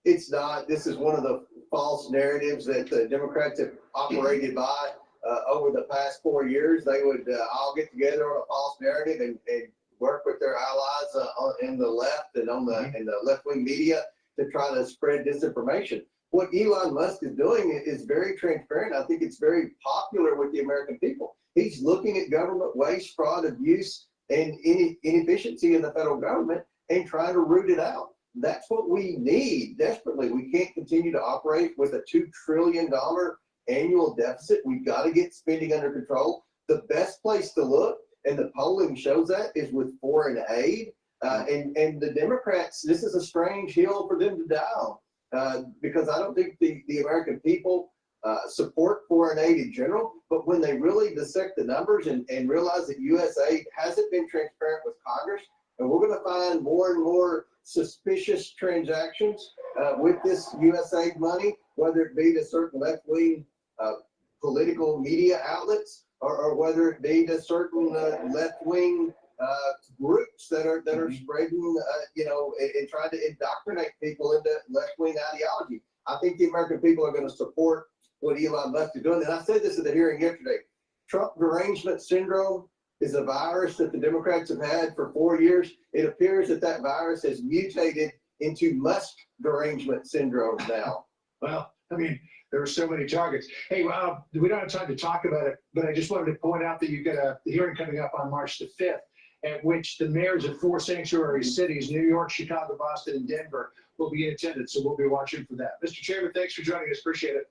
It's not. This is one of the false narratives that the Democrats have operated by over the past 4 years. They would all get together on a false narrative and work with their allies in the left and on in the left-wing media to try to spread disinformation. What Elon Musk is doing is very transparent. I think it's very popular with the American people. He's looking at government waste, fraud, abuse, and inefficiency in the federal government and trying to root it out. That's what we need desperately. We can't continue to operate with a $2 trillion annual deficit. We've got to get spending under control. The best place to look, and the polling shows that, is with foreign aid. And the Democrats, this is a strange hill for them to die on, because I don't think the American people support foreign aid in general, but when they really dissect the numbers and realize that USAID hasn't been transparent with Congress, and we're going to find more and more suspicious transactions with this USAID money, whether it be to certain left-wing political media outlets or whether it be to certain left-wing groups that are spreading, and trying to indoctrinate people into left-wing ideology. I think the American people are going to support what Elon Musk is doing. And I said this at the hearing yesterday. Trump derangement syndrome is a virus that the Democrats have had for 4 years. It appears that virus has mutated into Musk derangement syndrome now. Well, I mean, there are so many targets. Hey, well, we don't have time to talk about it, but I just wanted to point out that you've got a hearing coming up on March the 5th, at which the mayors of 4 sanctuary cities, New York, Chicago, Boston, and Denver, will be in attendance. So we'll be watching for that. Mr. Chairman, thanks for joining us. Appreciate it.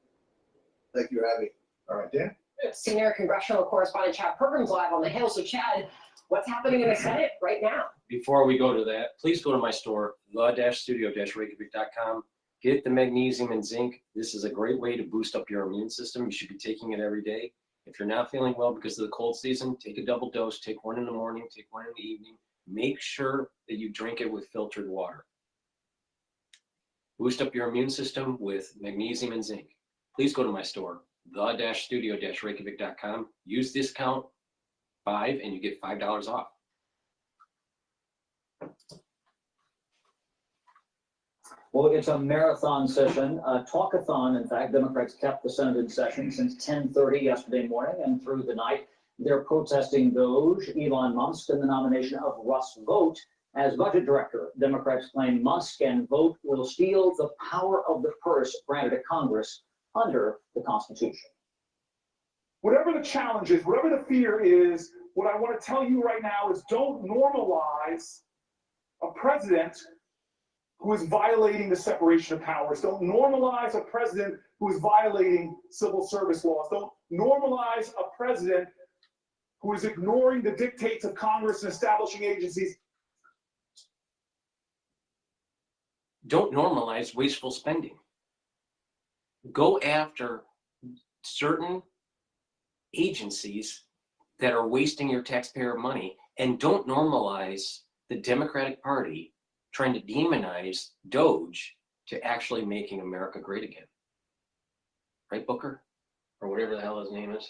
Thank you for having me. All right, Dan. Senior congressional correspondent Chad Perkins live on the Hill. So Chad, what's happening in the Senate right now? Before we go to that, please go to my store, the-studio-reykjavik.com. Get the magnesium and zinc. This is a great way to boost up your immune system. You should be taking it every day. If you're not feeling well because of the cold season, take a double dose. Take one in the morning, take one in the evening. Make sure that you drink it with filtered water. Boost up your immune system with magnesium and zinc. Please go to my store, the-studio-reykjavik.com. Use discount 5 and you get $5 off. Well, it's a marathon session, a talkathon. In fact, Democrats kept the Senate in session since 10:30 yesterday morning and through the night. They're protesting Doge, Elon Musk, and the nomination of Russ Vought as budget director. Democrats claim Musk and Vought will steal the power of the purse granted to Congress under the Constitution. Whatever the challenge is, whatever the fear is, what I want to tell you right now is don't normalize a president who is violating the separation of powers. Don't normalize a president who is violating civil service laws. Don't normalize a president who is ignoring the dictates of Congress and establishing agencies. Don't normalize wasteful spending. Go after certain agencies that are wasting your taxpayer money, and don't normalize the Democratic Party trying to demonize Doge to actually making America great again. Right, Booker? Or whatever the hell his name is.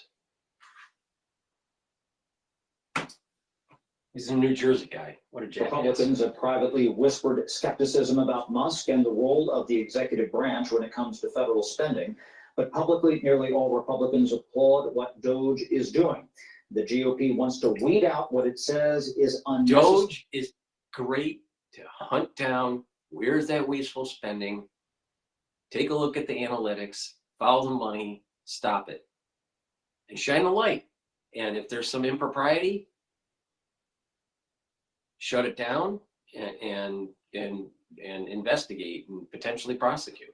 He's a New Jersey guy. What a jackass. Republicans have privately whispered skepticism about Musk and the role of the executive branch when it comes to federal spending. But publicly, nearly all Republicans applaud what Doge is doing. The GOP wants to weed out what it says is unnecessary. Doge is great to hunt down where's that wasteful spending, take a look at the analytics, follow the money, stop it, and shine a light. And if there's some impropriety, shut it down and investigate and potentially prosecute.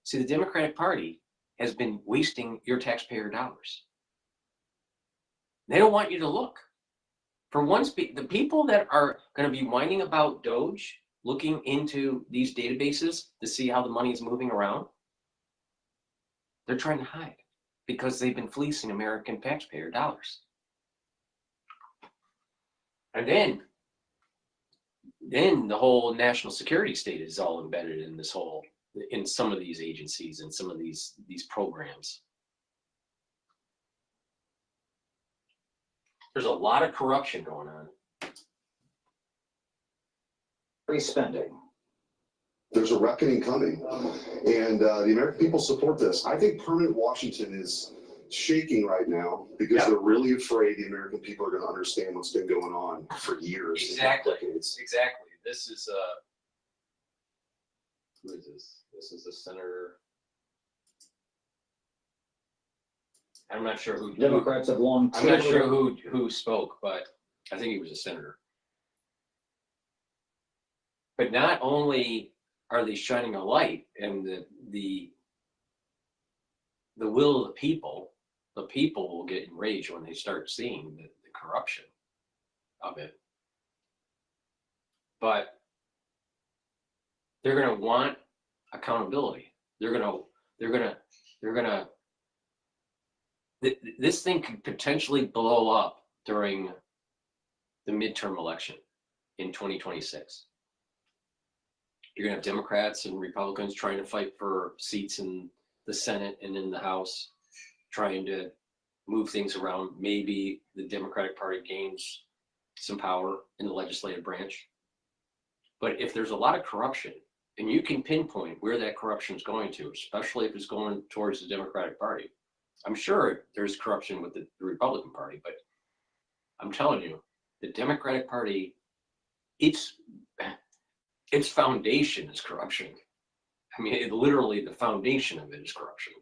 See, the Democratic Party has been wasting your taxpayer dollars. They don't want you to look. For once, the people that are going to be whining about Doge, looking into these databases to see how the money is moving around, they're trying to hide because they've been fleecing American taxpayer dollars. And then the whole national security state is all embedded in this whole, in some of these agencies and some of these programs. There's a lot of corruption going on. Free spending. There's a reckoning coming, and the American people support this. I think permanent Washington is shaking right now because they're really afraid the American people are going to understand what's been going on for years. Exactly. Exactly. This is who is this? This is the senator. I'm not sure who. Democrats have long. I'm not sure who spoke, but I think he was a senator. But not only are they shining a light and the will of the people will get enraged when they start seeing the corruption of it. But they're going to want accountability. This thing could potentially blow up during the midterm election in 2026. You're going to have Democrats and Republicans trying to fight for seats in the Senate and in the House, trying to move things around. Maybe the Democratic Party gains some power in the legislative branch. But if there's a lot of corruption, and you can pinpoint where that corruption is going to, especially if it's going towards the Democratic Party. I'm sure there's corruption with the Republican Party, but I'm telling you, the Democratic Party, its foundation is corruption. I mean, literally the foundation of it is corruption.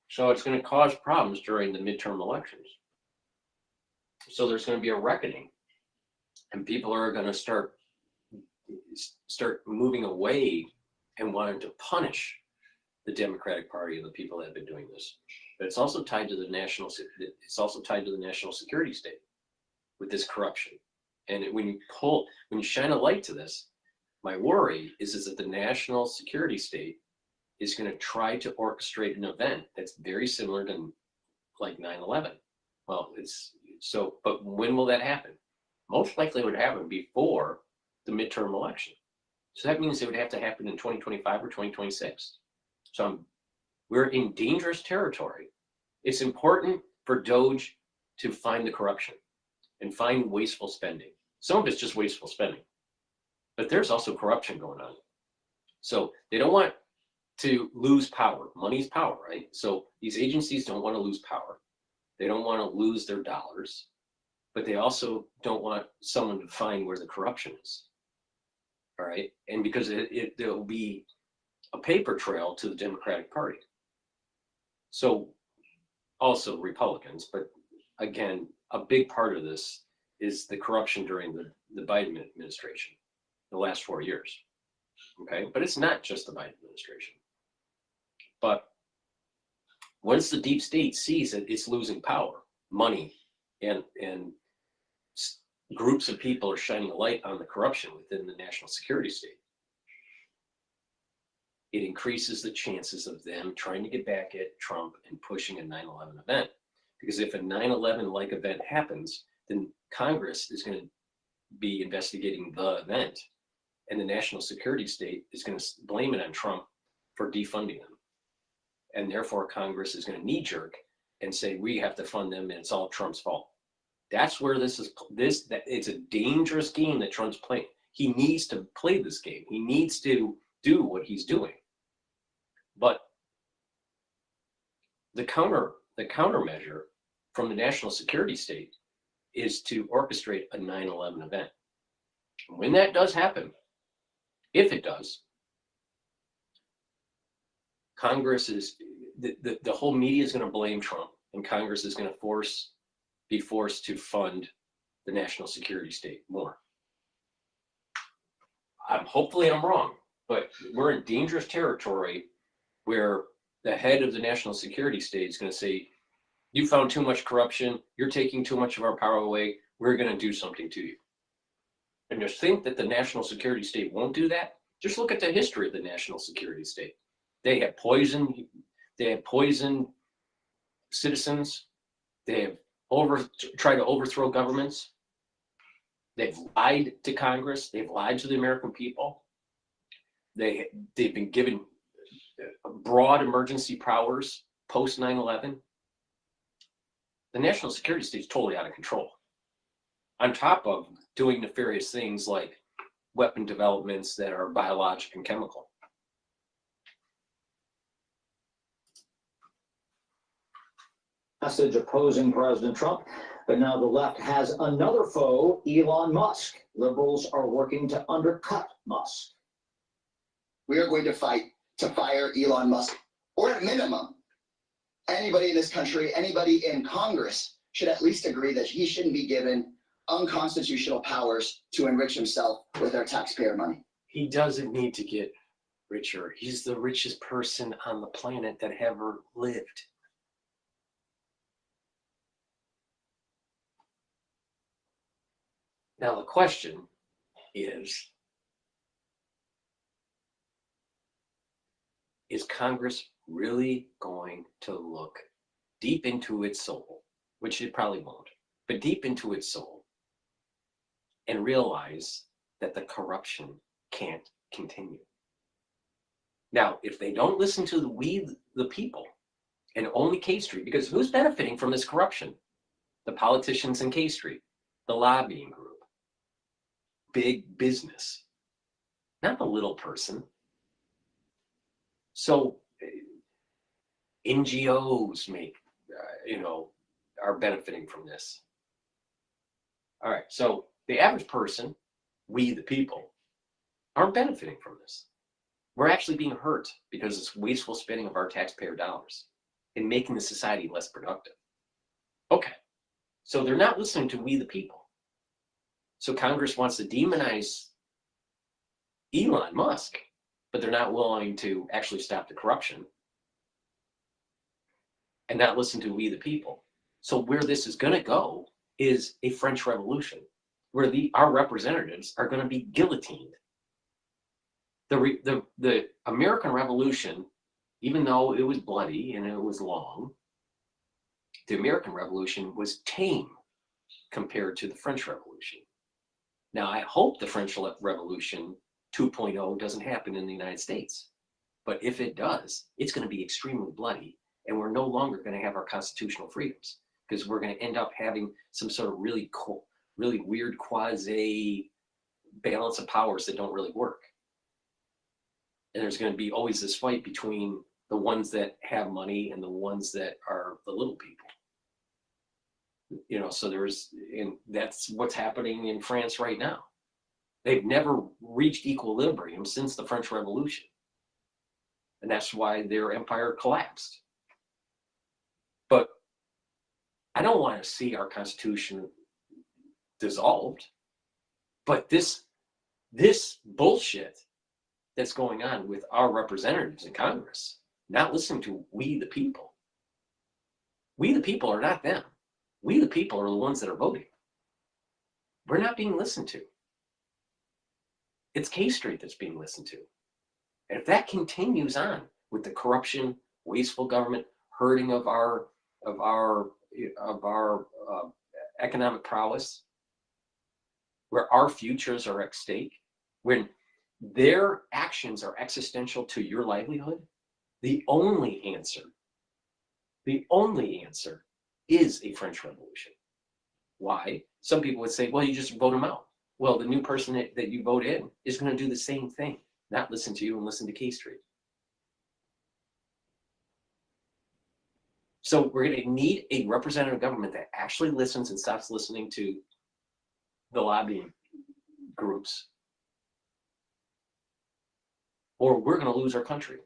So it's going to cause problems during the midterm elections. So there's going to be a reckoning, and people are going to start moving away and wanting to punish the Democratic Party and the people that have been doing this. But it's also tied to the national security state with this corruption. And when you shine a light to this, my worry is that the national security state is going to try to orchestrate an event that's very similar to like 9/11. Well, but when will that happen? Most likely it would happen before the midterm election. So that means it would have to happen in 2025 or 2026. So we're in dangerous territory. It's important for Doge to find the corruption and find wasteful spending. Some of it's just wasteful spending, but there's also corruption going on. So they don't want to lose power. Money's power, right? So these agencies don't want to lose power. They don't want to lose their dollars, but they also don't want someone to find where the corruption is. All right. And because there will be a paper trail to the Democratic Party. So also Republicans, but again, a big part of this is the corruption during the Biden administration, the last 4 years. Okay. But it's not just the Biden administration. But once the deep state sees that it's losing power, money, and groups of people are shining a light on the corruption within the national security state, it increases the chances of them trying to get back at Trump and pushing a 9/11 event. Because if a 9/11 like event happens, then Congress is going to be investigating the event And the national security state is going to blame it on Trump for defunding them. And therefore Congress is going to knee jerk and say, we have to fund them and it's all Trump's fault. That's where it's a dangerous game that Trump's playing. He needs to play this game. He needs to do what he's doing. But the countermeasure from the national security state is to orchestrate a 9/11 event. When that does happen, if it does, Congress is, the whole media is going to blame Trump, and Congress is going to be forced to fund the national security state more. Hopefully I'm wrong, but we're in dangerous territory where the head of the national security state is going to say, you found too much corruption, you're taking too much of our power away, we're going to do something to you. And to think that the national security state won't do that, just look at the history of the national security state. They have poisoned citizens. They have tried to overthrow governments. They've lied to Congress. They've lied to the American people. They've been given broad emergency powers post 9/11. The national security state is totally out of control. On top of doing nefarious things like weapon developments that are biologic and chemical. Message opposing President Trump, but now the left has another foe, Elon Musk. Liberals are working to undercut Musk. We are going to fight to fire Elon Musk, or at minimum, anybody in this country, anybody in Congress should at least agree that he shouldn't be given unconstitutional powers to enrich himself with our taxpayer money. He doesn't need to get richer. He's the richest person on the planet that ever lived. Now the question is Congress really going to look deep into its soul, which it probably won't, but deep into its soul, and realize that the corruption can't continue? Now, if they don't listen to the people, and only K Street, because who's benefiting from this corruption? The politicians in K Street, the lobbying group, big business, not the little person. So NGOs are benefiting from this. All right, so the average person, we the people, aren't benefiting from this. We're actually being hurt because it's wasteful spending of our taxpayer dollars and making the society less productive. Okay, so they're not listening to we the people. So Congress wants to demonize Elon Musk, but they're not willing to actually stop the corruption and not listen to we the people. So where this is going to go is a French Revolution, where our representatives are going to be guillotined. The American Revolution, even though it was bloody and it was long, the American Revolution was tame compared to the French Revolution. Now, I hope the French Revolution 2.0 doesn't happen in the United States. But if it does, it's going to be extremely bloody, and we're no longer going to have our constitutional freedoms, because we're going to end up having some sort of really weird quasi balance of powers that don't really work. And there's going to be always this fight between the ones that have money and the ones that are the little people. So and that's what's happening in France right now. They've never reached equilibrium since the French Revolution. And that's why their empire collapsed. But I don't want to see our Constitution dissolved. But this bullshit that's going on with our representatives in Congress, not listening to we the people. We the people are not them. We the people are the ones that are voting. We're not being listened to. It's K Street that's being listened to. And if that continues on with the corruption, wasteful government, hurting of our economic prowess, where our futures are at stake, when their actions are existential to your livelihood, the only answer is a French Revolution. Why? Some people would say, well, you just vote them out. Well, the new person that you vote in is going to do the same thing, not listen to you and listen to K Street. So we're going to need a representative government that actually listens and stops listening to the lobbying groups, or we're going to lose our country.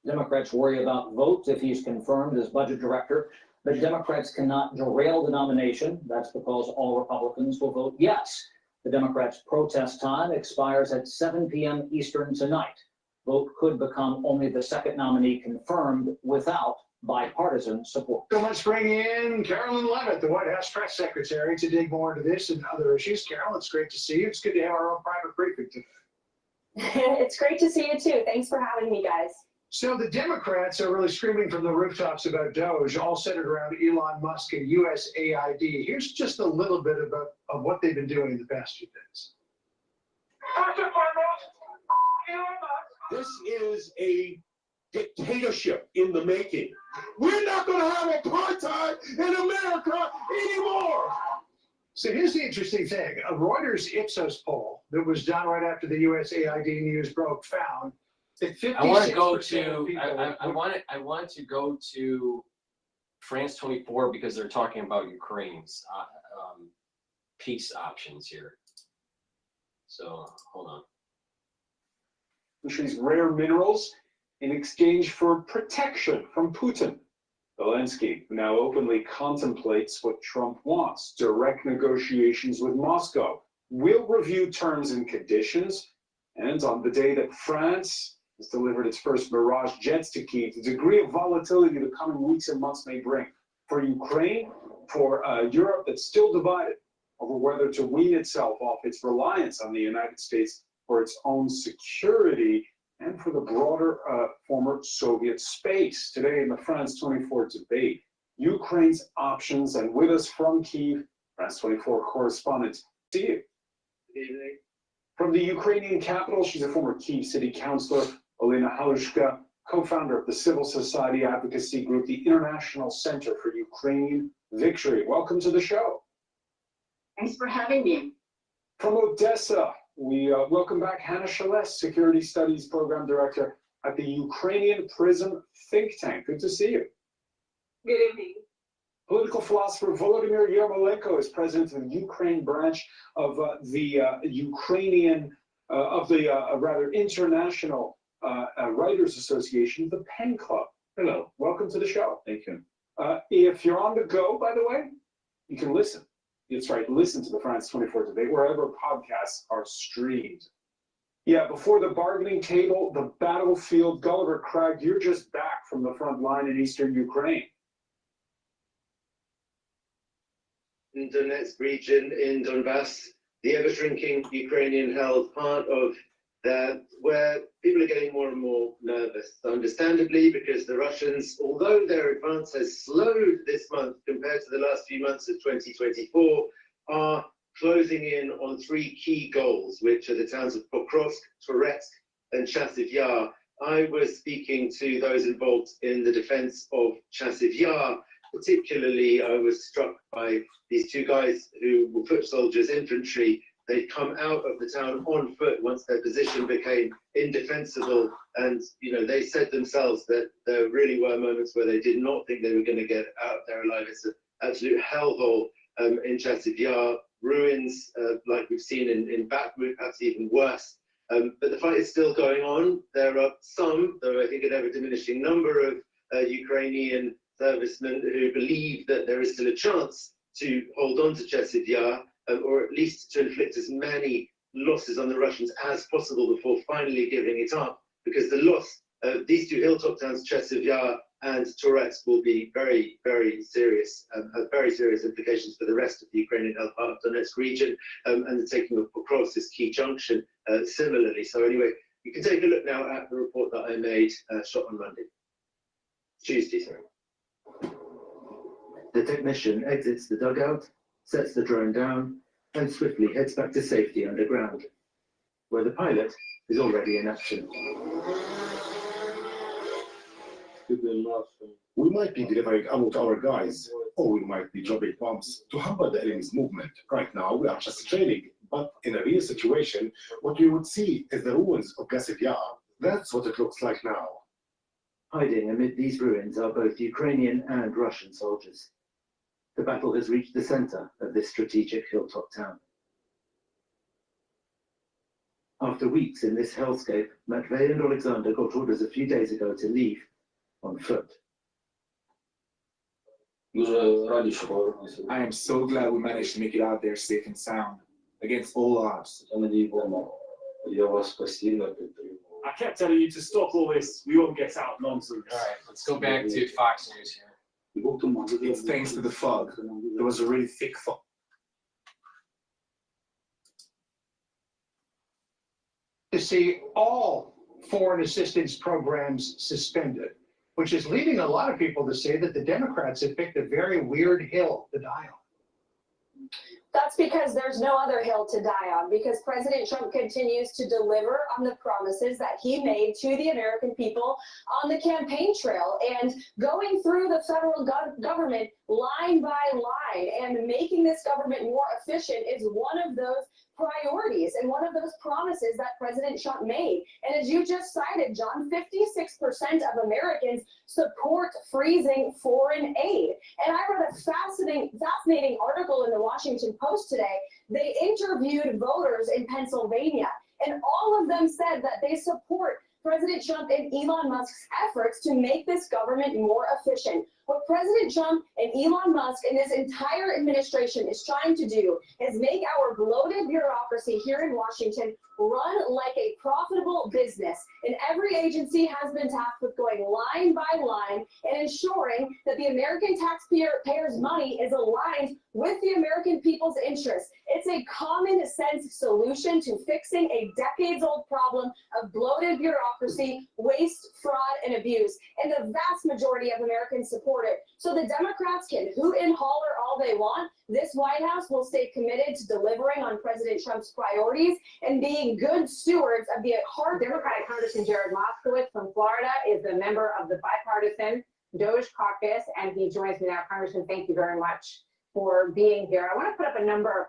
Democrats worry about votes if he's confirmed as budget director, but Democrats cannot derail the nomination. That's because all Republicans will vote yes. The Democrats' protest time expires at 7 p.m. Eastern tonight. Vote could become only the second nominee confirmed without bipartisan support. So let's bring in Carolyn Levitt, the White House press secretary, to dig more into this and other issues. Carol, it's great to see you. It's good to have our own private briefing today. It's great to see you too. Thanks for having me, guys. So the Democrats are really screaming from the rooftops about Doge, all centered around Elon Musk and USAID. Here's just a little bit of what they've been doing in the past few days. This is a dictatorship in the making. We're not going to have apartheid in America anymore. So here's the interesting thing. A Reuters Ipsos poll that was done right after the USAID news broke found that 56% I want to go of to. people I want to go to France 24 because they're talking about Ukraine's peace options here. So hold on. Country's rare minerals in exchange for protection from Putin. Zelensky now openly contemplates what Trump wants: direct negotiations with Moscow. We'll review terms and conditions. And on the day that France has delivered its first Mirage jets to Kyiv, the degree of volatility the coming weeks and months may bring for Ukraine, for Europe that's still divided over whether to wean itself off its reliance on the United States for its own security, and for the broader former Soviet space. Today in the France 24 debate, Ukraine's options, and with us from Kyiv, France 24 correspondent, see you. Good evening. From the Ukrainian capital, she's a former Kyiv city councilor, Olena Halushka, co-founder of the civil society advocacy group, the International Center for Ukrainian Victory. Welcome to the show. Thanks for having me. From Odessa, we welcome back Hannah Shales, Security Studies Program Director at the Ukrainian Prism think tank. Good to see you. Good evening. Political philosopher Volodymyr Yermolenko is president of the Ukraine branch of the Ukrainian, rather international Writers Association, the Pen Club. Hello, welcome to the show. Thank you. If you're on the go, by the way, you can listen. That's right, listen to the France 24 debate wherever podcasts are streamed. Yeah, before the bargaining table, the battlefield, Gulliver Crag, you're just back from the front line in eastern Ukraine. In Donetsk region in Donbass, the ever-shrinking Ukrainian-held part of that, where people are getting more and more nervous, understandably, because the Russians, although their advance has slowed this month compared to the last few months of 2024, are closing in on three key goals, which are the towns of Pokrovsk, Toretsk, and Chasiv Yar. I was speaking to those involved in the defense of Chasiv Yar. Particularly, I was struck by these two guys who were foot soldiers, infantry. They'd come out of the town on foot once their position became indefensible. And, you know, they said themselves that there really were moments where they did not think they were going to get out there alive. It's an absolute hellhole in Chasiv Yar. Ruins like we've seen in Bakhmut, perhaps even worse. But the fight is still going on. There are some, though I think an ever-diminishing number of Ukrainian servicemen who believe that there is still a chance to hold on to Chasiv Yar, or at least to inflict as many losses on the Russians as possible before finally giving it up, because the loss of these two hilltop towns, Chasiv Yar and Toretsk, will be very, very serious, have very serious implications for the rest of the Ukrainian-held part of Donetsk region, and the taking of Pokrovsk, this key junction, similarly. So anyway, you can take a look now at the report that I made, shot on Tuesday, sorry. The technician exits the dugout, sets the drone down, and swiftly heads back to safety underground, where the pilot is already in action. We might be delivering ammo to our guys, or we might be dropping bombs to hamper the enemy's movement. Right now, we are just training, but in a real situation, what we would see is the ruins of GETTR. That's what it looks like now. Hiding amid these ruins are both Ukrainian and Russian soldiers. The battle has reached the center of this strategic hilltop town. After weeks in this hellscape, Matvey and Alexander got orders a few days ago to leave on foot. I am so glad we managed to make it out there safe and sound, against all odds. I kept telling you to stop all this "we won't get out" nonsense. All right, let's go back to Fox News here. It's thanks to the fog. There was a really thick fog. To see all foreign assistance programs suspended, which is leading a lot of people to say that the Democrats have picked a very weird hill to die on. That's because there's no other hill to die on, because President Trump continues to deliver on the promises that he made to the American people on the campaign trail, and going through the federal government line by line and making this government more efficient is one of those priorities and one of those promises that President Trump made. And as you just cited, John, 56% of Americans support freezing foreign aid. And I read a fascinating article in the Washington Post today. They interviewed voters in Pennsylvania, and all of them said that they support President Trump and Elon Musk's efforts to make this government more efficient. What President Trump and Elon Musk and his entire administration is trying to do is make our bloated bureaucracy here in Washington run like a profitable business. And every agency has been tasked with going line by line and ensuring that the American taxpayers' money is aligned with the American people's interests. It's a common sense solution to fixing a decades-old problem of bloated bureaucracy, waste, fraud, and abuse. And the vast majority of Americans support it. So the Democrats can hoot and holler all they want. This White House will stay committed to delivering on President Trump's priorities and being good stewards of the hard. Democratic Congressman Jared Moskowitz from Florida is a member of the bipartisan DOJ caucus, and he joins me now. Congressman, thank you very much for being here. I want to put up a number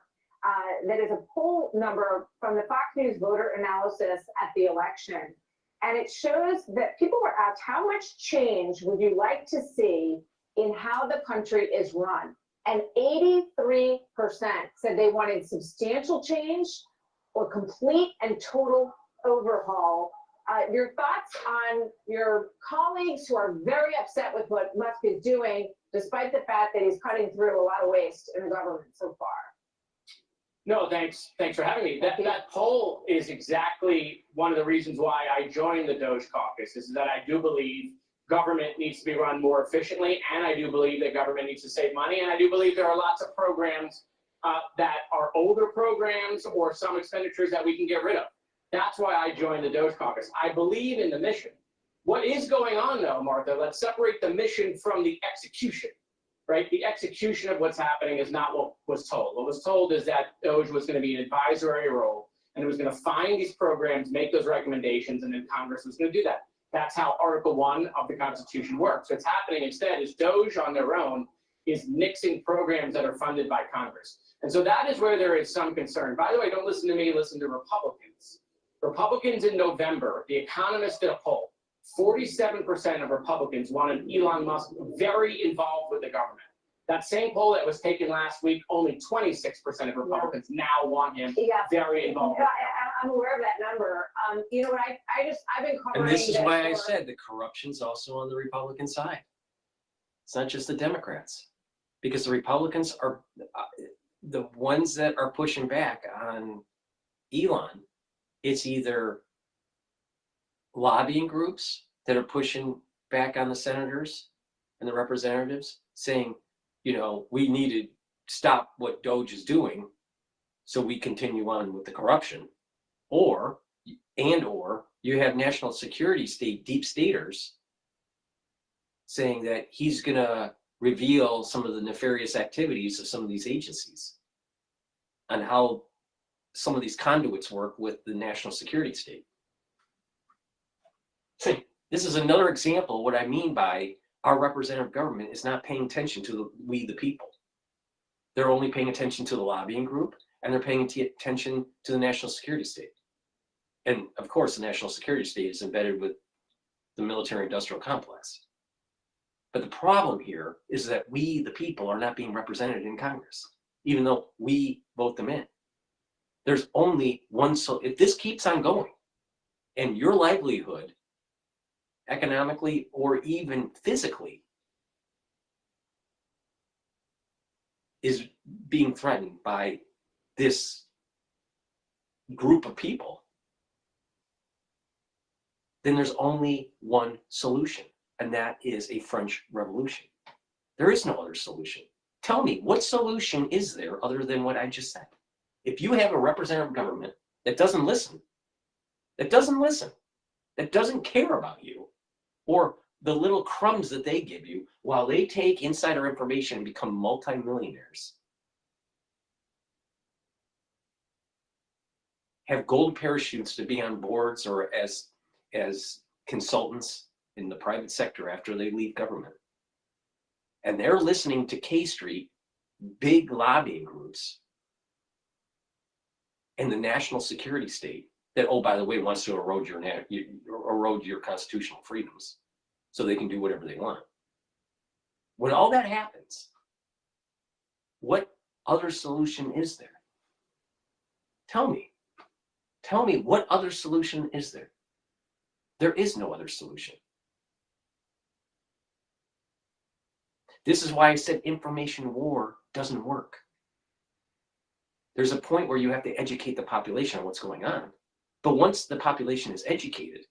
that is a poll number from the Fox News voter analysis at the election. And it shows that people were asked, how much change would you like to see in how the country is run? And 83% said they wanted substantial change or complete and total overhaul. Your thoughts on your colleagues who are very upset with what Musk is doing, despite the fact that he's cutting through a lot of waste in the government so far? No, thanks for having me. That poll is exactly one of the reasons why I joined the DOJ caucus, is that I do believe government needs to be run more efficiently, and I do believe that government needs to save money, and I do believe there are lots of programs that are older programs or some expenditures that we can get rid of. That's why I joined the DOJ caucus. I believe in the mission. What is going on, though, Martha, let's separate the mission from the execution. Right? The execution of what's happening is not what was told. What was told is that DOJ was going to be an advisory role, and it was going to find these programs, make those recommendations, and then Congress was going to do that. That's how Article 1 of the Constitution works. What's happening instead is DOJ on their own is nixing programs that are funded by Congress. And so that is where there is some concern. By the way, don't listen to me, listen to Republicans. Republicans in November, The Economist did a poll. 47% of Republicans wanted Elon Musk very involved with the government. That same poll that was taken last week, only 26% of Republicans now want him very involved. I'm aware of that number. You know what? I've been covering. And this is why I for- said the corruption's also on the Republican side. It's not just the Democrats, because the Republicans are the ones that are pushing back on Elon. It's either lobbying groups that are pushing back on the senators and the representatives, saying, you know, we need to stop what DOJ is doing so we continue on with the corruption. Or you have national security deep staters saying that he's gonna reveal some of the nefarious activities of some of these agencies and how some of these conduits work with the national security state. See, this is another example of what I mean by our representative government is not paying attention to we the people. They're only paying attention to the lobbying group, and they're paying attention to the national security state. And of course, the national security state is embedded with the military industrial complex. But the problem here is that we, the people, are not being represented in Congress, even though we vote them in. There's only one, so if this keeps on going and your livelihood, economically or even physically, is being threatened by this group of people, then there's only one solution, and that is a French Revolution. There is no other solution. Tell me, what solution is there other than what I just said? If you have a representative government that doesn't listen, that doesn't care about you, or the little crumbs that they give you while they take insider information and become multimillionaires, have gold parachutes to be on boards or as consultants in the private sector after they leave government, and they're listening to K Street, big lobbying groups, and the national security state that, oh, by the way, wants to erode your constitutional freedoms so they can do whatever they want. When all that happens, what other solution is there? Tell me what other solution is there? There is no other solution. This is why I said information war doesn't work. There's a point where you have to educate the population on what's going on. But once the population is educated,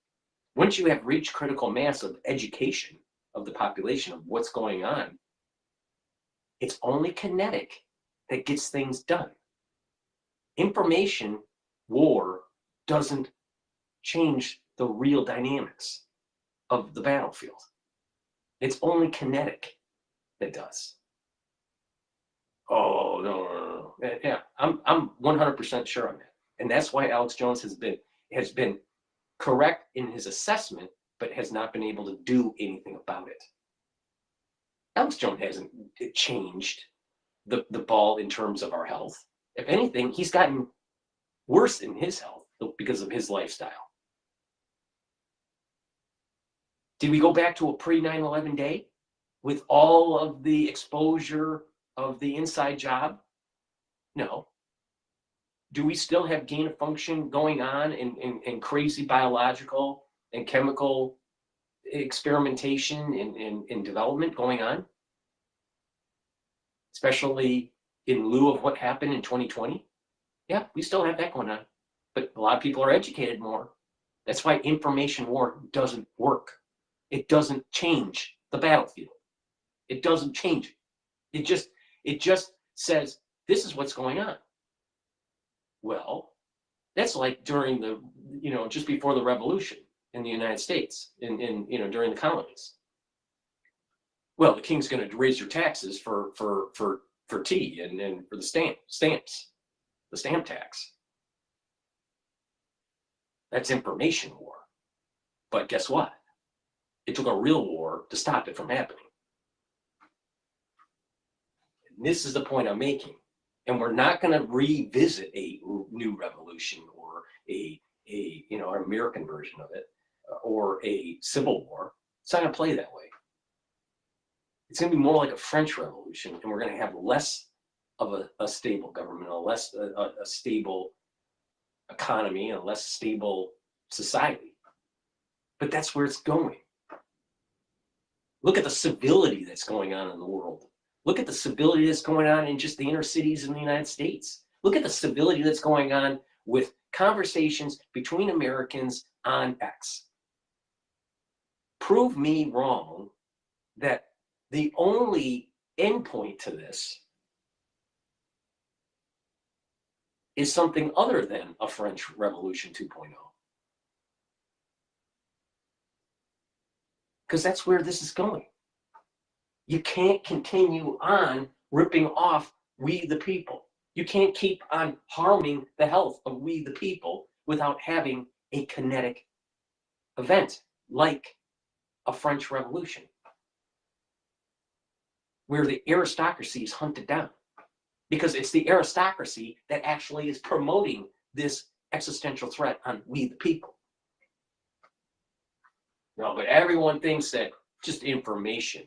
once you have reached critical mass of education of the population of what's going on, it's only kinetic that gets things done. Information war doesn't change the real dynamics of the battlefield. It's only kinetic that does. Oh, no. Yeah, I'm 100% sure on that. And that's why Alex Jones has been correct in his assessment, but has not been able to do anything about it. Alex Jones hasn't changed the ball in terms of our health. If anything, he's gotten worse in his health because of his lifestyle. Did we go back to a pre-9/11 day with all of the exposure of the inside job? No. Do we still have gain of function going on in crazy biological and chemical experimentation and development going on? Especially in lieu of what happened in 2020? Yeah, we still have that going on. But a lot of people are educated more. That's why information war doesn't work. It doesn't change the battlefield. It doesn't change it. It just says, this is what's going on. Well, that's like during the, just before the revolution in the United States, during the colonies. Well, the king's going to raise your taxes for tea and for the stamps, the stamp tax. That's information war. But guess what? It took a real war to stop it from happening. And this is the point I'm making. And we're not going to revisit a new revolution or an American version of it or a civil war. It's not going to play that way. It's going to be more like a French Revolution, and we're going to have less of a stable government, a stable economy, a less stable society. But that's where it's going. Look at the civility that's going on in the world. Look at the civility that's going on in just the inner cities in the United States. Look at the civility that's going on with conversations between Americans on X. Prove me wrong that the only endpoint to this is something other than a French Revolution 2.0. Because that's where this is going. You can't continue on ripping off we the people. You can't keep on harming the health of we the people without having a kinetic event like a French Revolution, where the aristocracy is hunted down. Because it's the aristocracy that actually is promoting this existential threat on we the people. No, but everyone thinks that just information.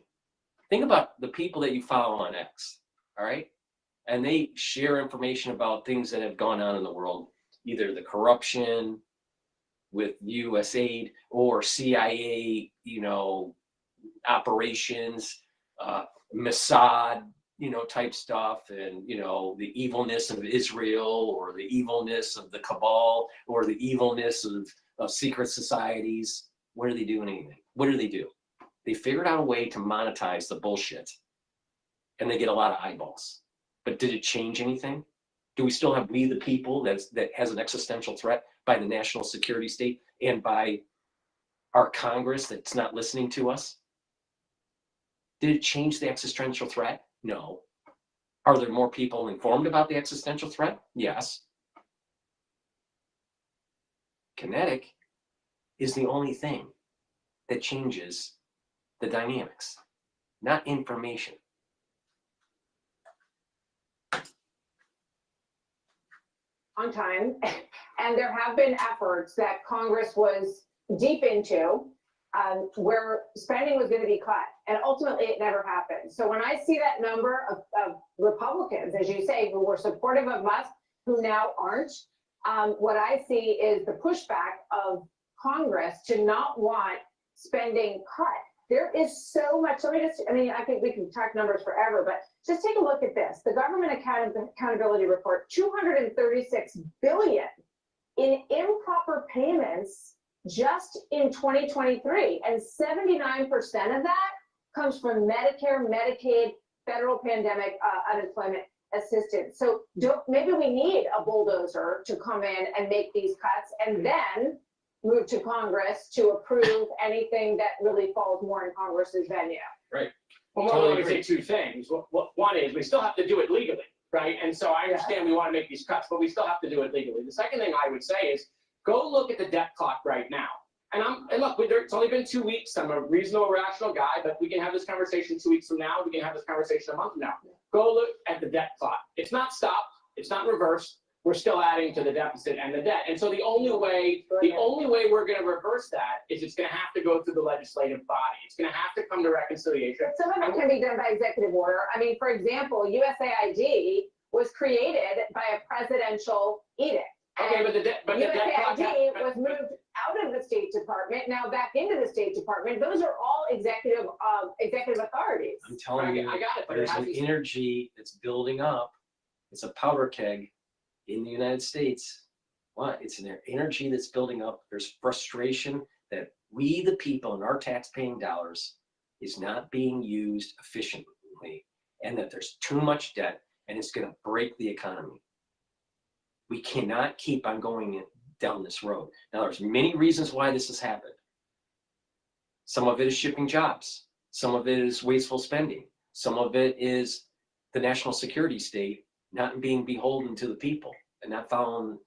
Think about the people that you follow on X, all right? And they share information about things that have gone on in the world, either the corruption with USAID or CIA, operations, Mossad, type stuff, and, the evilness of Israel, or the evilness of the cabal, or the evilness of secret societies. What are they doing anything? What do? They figured out a way to monetize the bullshit, and they get a lot of eyeballs. But did it change anything? Do we still have we the people that has an existential threat by the national security state and by our Congress that's not listening to us? Did it change the existential threat? No. Are there more people informed about the existential threat? Yes. Kinetic is the only thing that changes the dynamics, not information. On time, and there have been efforts that Congress was deep into where spending was going to be cut, and ultimately it never happened. So when I see that number of Republicans, as you say, who were supportive of Musk, who now aren't, what I see is the pushback of Congress to not want spending cut. There is so much. I think we can talk numbers forever, but just take a look at this. The Government Accountability Report, $236 billion in improper payments just in 2023, and 79% of that comes from Medicare, Medicaid, federal pandemic unemployment assistance. So maybe we need a bulldozer to come in and make these cuts, and then move to Congress to approve anything that really falls more in Congress's venue. Right. Well, let me say two things. One is we still have to do it legally, right? And so I understand we want to make these cuts, but we still have to do it legally. The second thing I would say is go look at the debt clock right now. And look, it's only been 2 weeks. I'm a reasonable, rational guy, but we can have this conversation 2 weeks from now. We can have this conversation a month from now. Go look at the debt clock. It's not stopped. It's not reversed. We're still adding to the deficit and the debt. And so the only way we're going to reverse that is it's going to have to go through the legislative body. It's going to have to come to reconciliation. But some of it can be done by executive order. I mean, for example, USAID was created by a presidential edict. Okay, but the debt USAID was moved out of the State Department, now back into the State Department. Those are all executive authorities. I'm telling you, I got it, but there's an energy that's building up. It's a powder keg in the United States. It's an energy that's building up. There's frustration that we, the people, and our tax-paying dollars is not being used efficiently, and that there's too much debt, and it's going to break the economy. We cannot keep on going down this road. Now, there's many reasons why this has happened. Some of it is shipping jobs. Some of it is wasteful spending. Some of it is the national security state not being beholden to the people and not following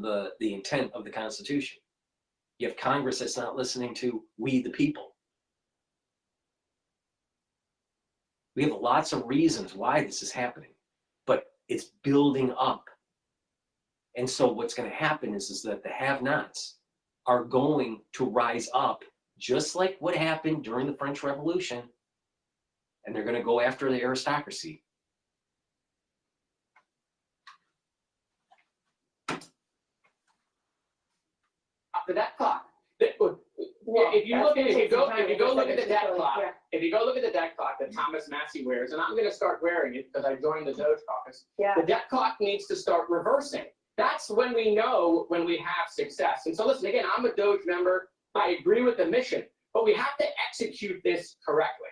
the intent of the Constitution. You have Congress that's not listening to we the people. We have lots of reasons why this is happening, but it's building up. And so what's going to happen is that the have-nots are going to rise up, just like what happened during the French Revolution, and they're going to go after the aristocracy. The debt clock. If you go look at the debt clock, that Thomas Massey wears, and I'm going to start wearing it because I joined the Doge caucus. Yeah. The debt clock needs to start reversing. That's when we know when we have success. And so listen, again, I'm a Doge member. I agree with the mission, but we have to execute this correctly.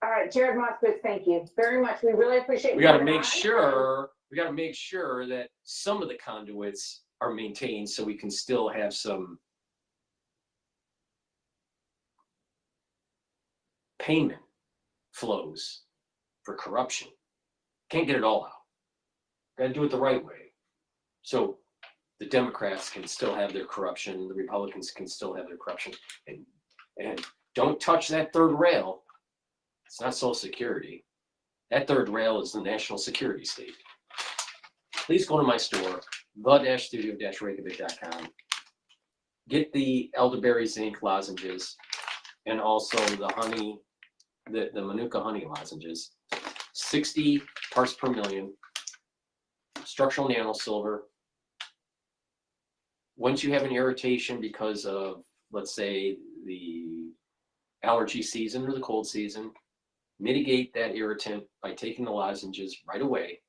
All right, Jared Moskowitz, thank you very much. We really appreciate. We got to make sure that some of the conduits are maintained so we can still have some payment flows for corruption. Can't get it all out. Got to do it the right way. So the Democrats can still have their corruption, the Republicans can still have their corruption, and don't touch that third rail. It's not Social Security. That third rail is the national security state. Please go to my store, the-studio-reykjavik.com. Get the elderberry zinc lozenges and also the honey, the Manuka honey lozenges. 60 parts per million, structural nano silver. Once you have an irritation because of, let's say, the allergy season or the cold season, mitigate that irritant by taking the lozenges right away.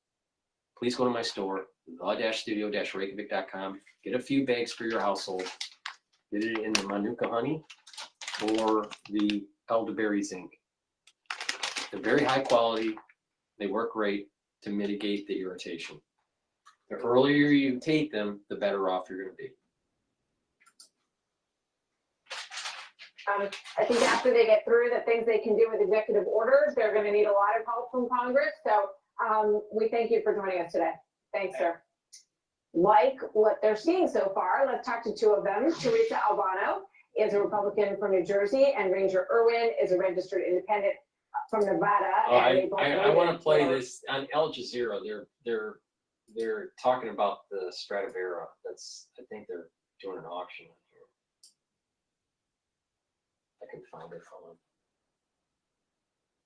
Please go to my store, the-studio-reykjavik.com. Get a few bags for your household. Get it in the Manuka honey or the elderberry zinc. They're very high quality. They work great to mitigate the irritation. The earlier you take them, the better off you're going to be. I think after they get through the things they can do with executive orders, they're going to need a lot of help from Congress. So we thank you for joining us today. Thanks, sir. Like what they're seeing so far, let's talk to two of them. Teresa Albano is a Republican from New Jersey, and Ranger Irwin is a registered independent from Nevada. I want to play this on Al Jazeera. They're talking about the Stradivarius. I think they're doing an auction here. I can find it for them.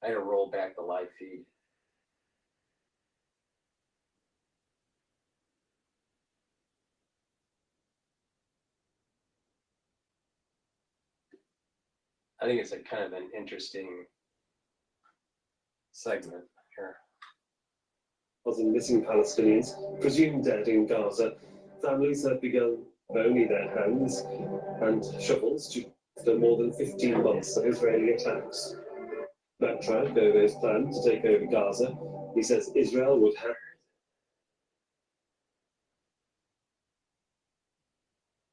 I had to roll back the live feed. I think it's a kind of an interesting segment here. Of missing Palestinians, presumed dead in Gaza, families have begun burning their hands and shovels after more than 15 months of Israeli attacks. Backtrack over his plan to take over Gaza. He says Israel would have.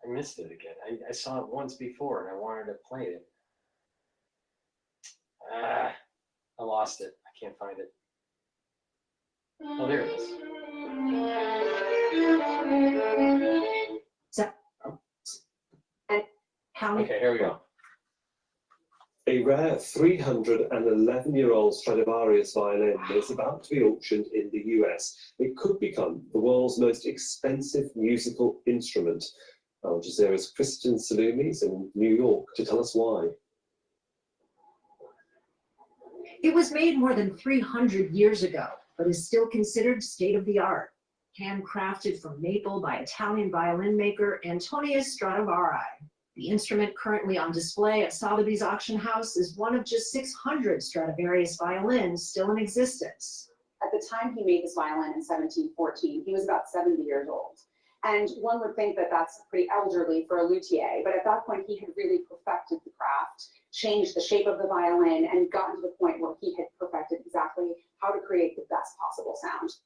I missed it again. I saw it once before and I wanted to play it. I lost it. I can't find it. Oh, there it is. So, and how many? Okay, here we go. A rare 311-year-old Stradivarius violin is about to be auctioned in the US. It could become the world's most expensive musical instrument. Al Jazeera's Kristen Salumi is in New York to tell us why. It was made more than 300 years ago, but is still considered state-of-the-art. Handcrafted from maple by Italian violin maker Antonius Stradivari. The instrument currently on display at Sotheby's auction house is one of just 600 Stradivarius violins still in existence. At the time he made this violin in 1714, he was about 70 years old. And one would think that that's pretty elderly for a luthier, but at that point he had really perfected the craft, changed the shape of the violin, and gotten to the point where he had perfected exactly how to create the best possible sound.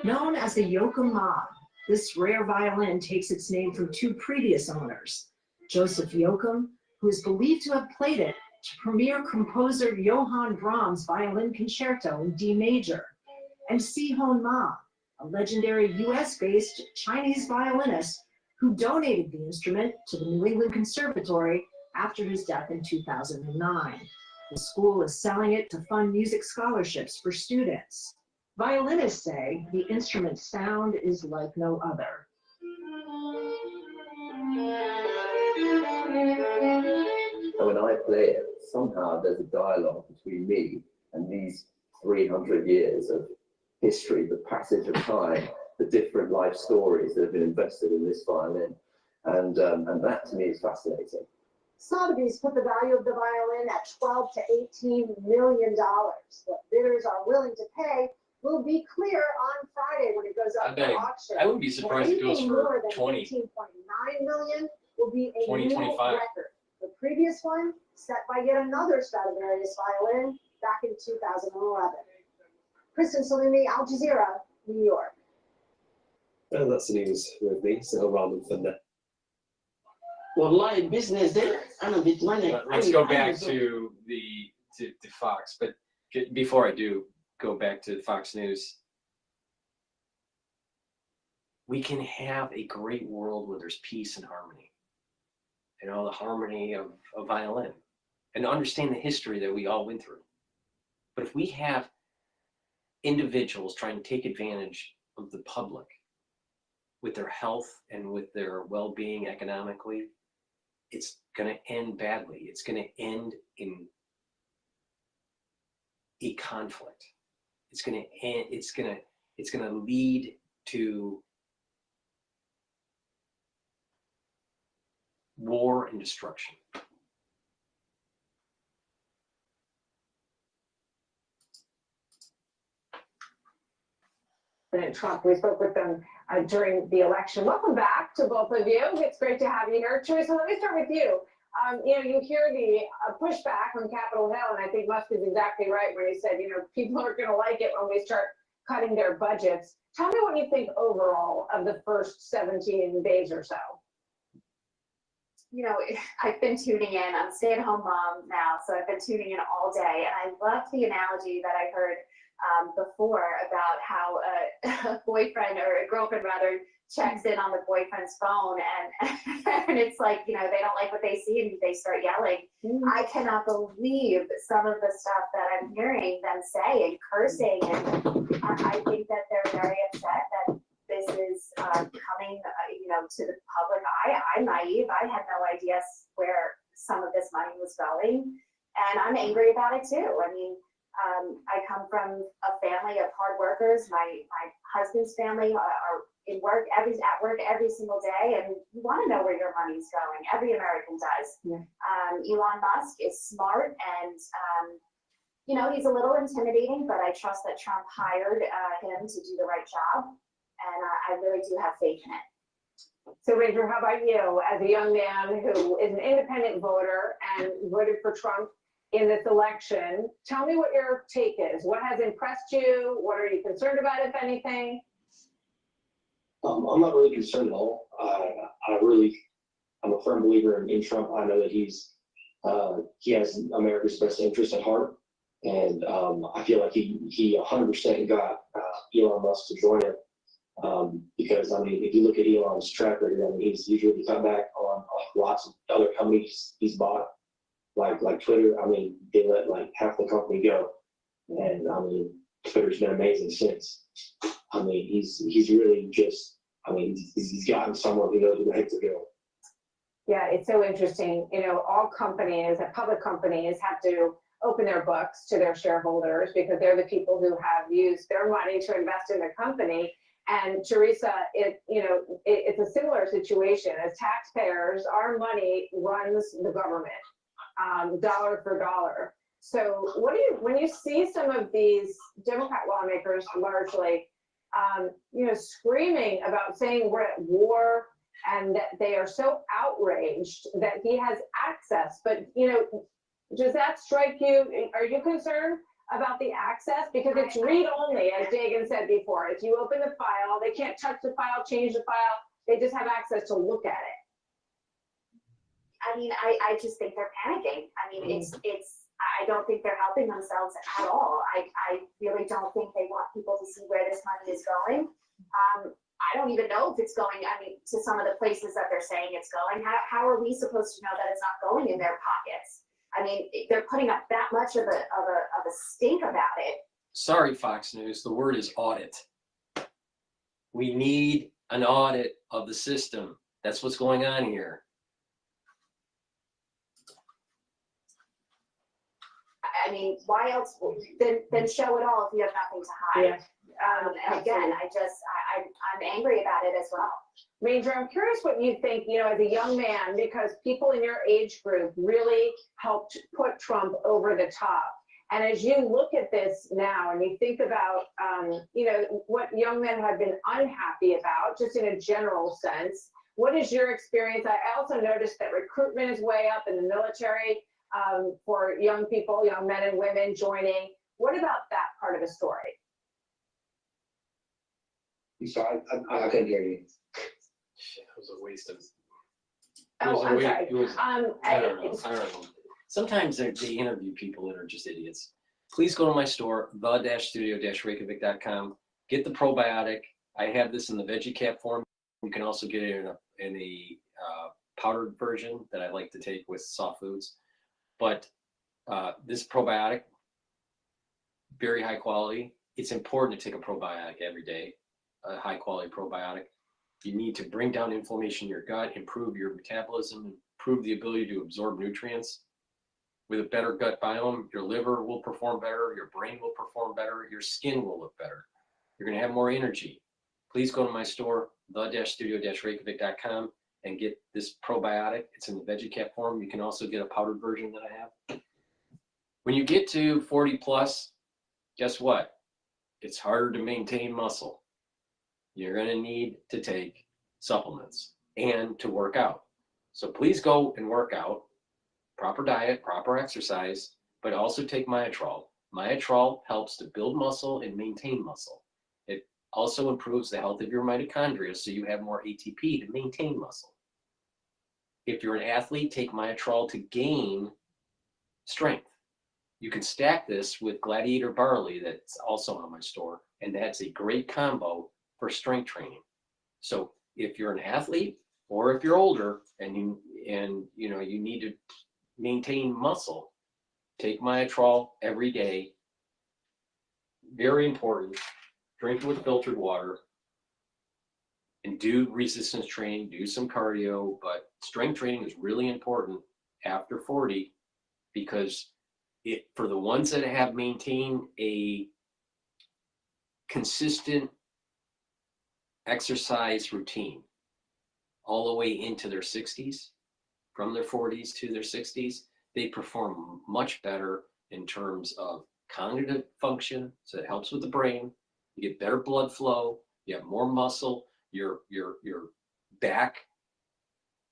Known as the Joachim Ma, this rare violin takes its name from two previous owners. Joseph Joachim, who is believed to have played it to premier composer Johann Brahms' violin concerto in D major, and Sihon Ma, a legendary US-based Chinese violinist who donated the instrument to the New England Conservatory after his death in 2009. The school is selling it to fund music scholarships for students. Violinists say the instrument's sound is like no other. And when I play it, somehow there's a dialogue between me and these 300 years of history, the passage of time, the different life stories that have been invested in this violin. And that to me is fascinating. Sotheby's put the value of the violin at $12 to $18 million. What bidders are willing to pay will be clear on Friday when it goes up for auction. I wouldn't be surprised if it goes for 20. $18.9 million will be a 20, new 25. record. The previous one set by yet another Stradivarius violin back in 2011. Kristen Salumi, Al Jazeera, New York. And that's the news with me, so rather than that. والله business ده أنا بتمنى. Let's go back to Fox, but before I do go back to Fox News, we can have a great world where there's peace and harmony. You know, the harmony of a violin, and understand the history that we all went through. But if we have individuals trying to take advantage of the public with their health and with their well-being economically, it's going to end badly. It's going to end in a conflict. It's going to end, it's going to lead to war and destruction. President Trump, we spoke with them during the election. Welcome back to both of you. It's great to have you here. Teresa, let me start with you. You know, you hear the pushback from Capitol Hill, and I think Musk is exactly right when he said, you know, people are going to like it when we start cutting their budgets. Tell me what you think overall of the first 17 days or so. You know, I've been tuning in. I'm a stay-at-home mom now, so I've been tuning in all day. And I love the analogy that I heard before about how a boyfriend or a girlfriend rather checks in on the boyfriend's phone and it's like, you know, they don't like what they see and they start yelling. I cannot believe some of the stuff that I'm hearing them say and cursing, and I think that they're very upset that this is coming, you know, to the public eye. I'm naive. I had no idea where some of this money was going, and I'm angry about it too. I mean, I come from a family of hard workers. My husband's family are at work every single day, and you want to know where your money's going. Every American does. Yeah. Elon Musk is smart, and you know, he's a little intimidating, but I trust that Trump hired him to do the right job, and I really do have faith in it. So, Ranger, how about you, as a young man who is an independent voter and voted for Trump in this election? Tell me what your take is. What has impressed you? What are you concerned about, if anything? I'm not really concerned at all. I'm a firm believer in Trump. I know that he has America's best interest at heart, and I feel like he 100% got Elon Musk to join him, because I mean, if you look at Elon's track record, I mean, he's usually cut back on lots of other companies he's bought, like Twitter. I mean, they let like half the company go, and I mean, Twitter's been amazing since. I mean, he's really just, I mean, he's gotten someone who knows where the heck to go. Yeah, it's so interesting. You know, all companies, public companies, have to open their books to their shareholders because they're the people who have used their money to invest in the company. And Teresa, it's a similar situation. As taxpayers, our money runs the government, dollar for dollar. So what do you, when you see some of these Democrat lawmakers largely, screaming about saying we're at war and that they are so outraged that he has access, but does that strike you? Are you concerned about the access? Because it's read only, as Dagan said before. If you open the file, they can't touch the file, change the file. They just have access to look at it. I mean, I just think they're panicking. I mean, I don't think they're helping themselves at all. I really don't think they want people to see where this money is going. I don't even know if it's going, to some of the places that they're saying it's going. How are we supposed to know that it's not going in their pockets? I mean, they're putting up that much of a stink about it. Sorry, Fox News, the word is audit. We need an audit of the system. That's what's going on here. I mean, why else? Then show it all if you have nothing to hide. Yeah. Again, I'm angry about it as well. Ranger, I'm curious what you think, as a young man, because people in your age group really helped put Trump over the top. And as you look at this now and you think about, what young men have been unhappy about, just in a general sense, what is your experience? I also noticed that recruitment is way up in the military for young people, young men and women joining. What about that part of the story? Sorry, I couldn't hear you. It was a waste of. Oh, I'm sorry. It was, I I don't know. Sometimes they interview people that are just idiots. Please go to my store, the-studio-reykjavik.com. Get the probiotic. I have this in the veggie cap form. You can also get it in a powdered version that I like to take with soft foods. But this probiotic, very high quality. It's important to take a probiotic every day, a high quality probiotic. You need to bring down inflammation in your gut, improve your metabolism, improve the ability to absorb nutrients. With a better gut biome, your liver will perform better, your brain will perform better, your skin will look better. You're going to have more energy. Please go to my store, the-studio-reykjavik.com, and get this probiotic. It's in the veggie cap form. You can also get a powdered version that I have. When you get to 40 plus, guess what? It's harder to maintain muscle. You're going to need to take supplements and to work out. So please go and work out. Proper diet, proper exercise, but also take Myotrol. Myotrol helps to build muscle and maintain muscle. It also improves the health of your mitochondria, so you have more ATP to maintain muscle. If you're an athlete, take Myotrol to gain strength. You can stack this with Gladiator Barley that's also on my store, and that's a great combo for strength training. So if you're an athlete or if you're older and you need to maintain muscle, take Myotrol every day. Very important. Drink with filtered water and do resistance training, do some cardio, but strength training is really important after 40 because for the ones that have maintained a consistent exercise routine all the way into their 60s, from their 40s to their 60s, they perform much better in terms of cognitive function. So it helps with the brain. You get better blood flow. You have more muscle. Your back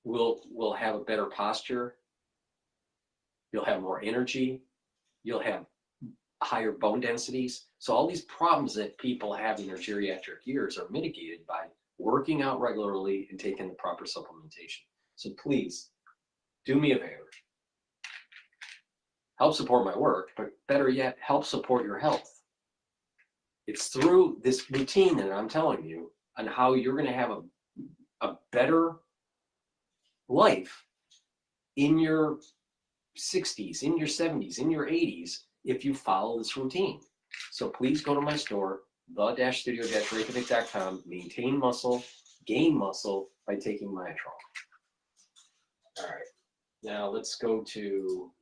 will have a better posture. You'll have more energy. You'll have higher bone densities. So all these problems that people have in their geriatric years are mitigated by working out regularly and taking the proper supplementation. So please, do me a favor. Help support my work, but better yet, help support your health. It's through this routine that I'm telling you on how you're going to have a better life in your 60s, in your 70s, in your 80s, if you follow this routine. So please go to my store, the-studio-reykjavik.com, maintain muscle, gain muscle by taking Myotrol. All right. Now let's go to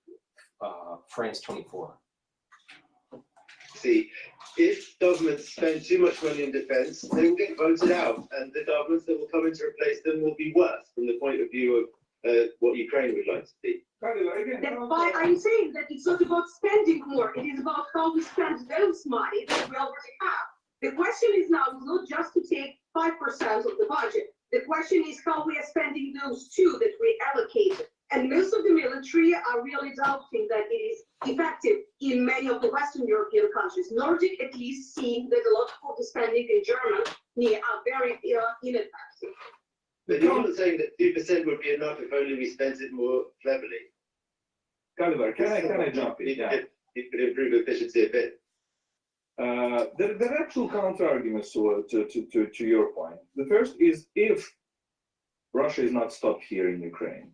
France 24. See, if governments spend too much money in defence, they will get voted out, and the governments that will come in to replace them will be worse from the point of view of what Ukraine would like to be. That's why I'm saying that it's not about spending more, it is about how we spend those money that we already have. The question is now not just to take 5% of the budget. The question is how we are spending those two that we allocated. And most of the military are really doubting that it is effective in many of the Western European countries. Nordic at least seeing that a lot of the spending in Germany are very ineffective. But you're not saying that 2% would be enough if only we spent it more cleverly. Gulliver, can I jump in? Yeah. It could improve efficiency a bit. There are two counter arguments to your point. The first is if Russia is not stopped here in Ukraine,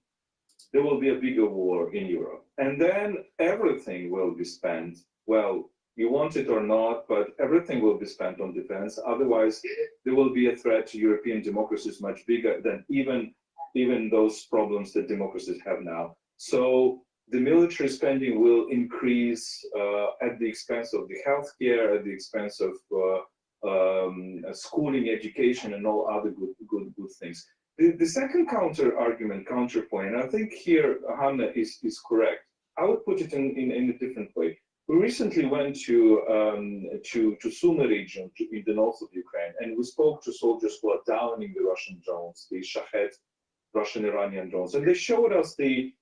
there will be a bigger war in Europe. And then everything will be spent, well, you want it or not, but everything will be spent on defense. Otherwise, there will be a threat to European democracies much bigger than even those problems that democracies have now. So the military spending will increase at the expense of the healthcare, at the expense of schooling, education, and all other good things. The second counterpoint, and I think here Hanna is correct. I would put it in a different way. We recently went to Sumy region in the north of Ukraine, and we spoke to soldiers who are downing the Russian drones, the Shahed Russian-Iranian drones, and they showed us the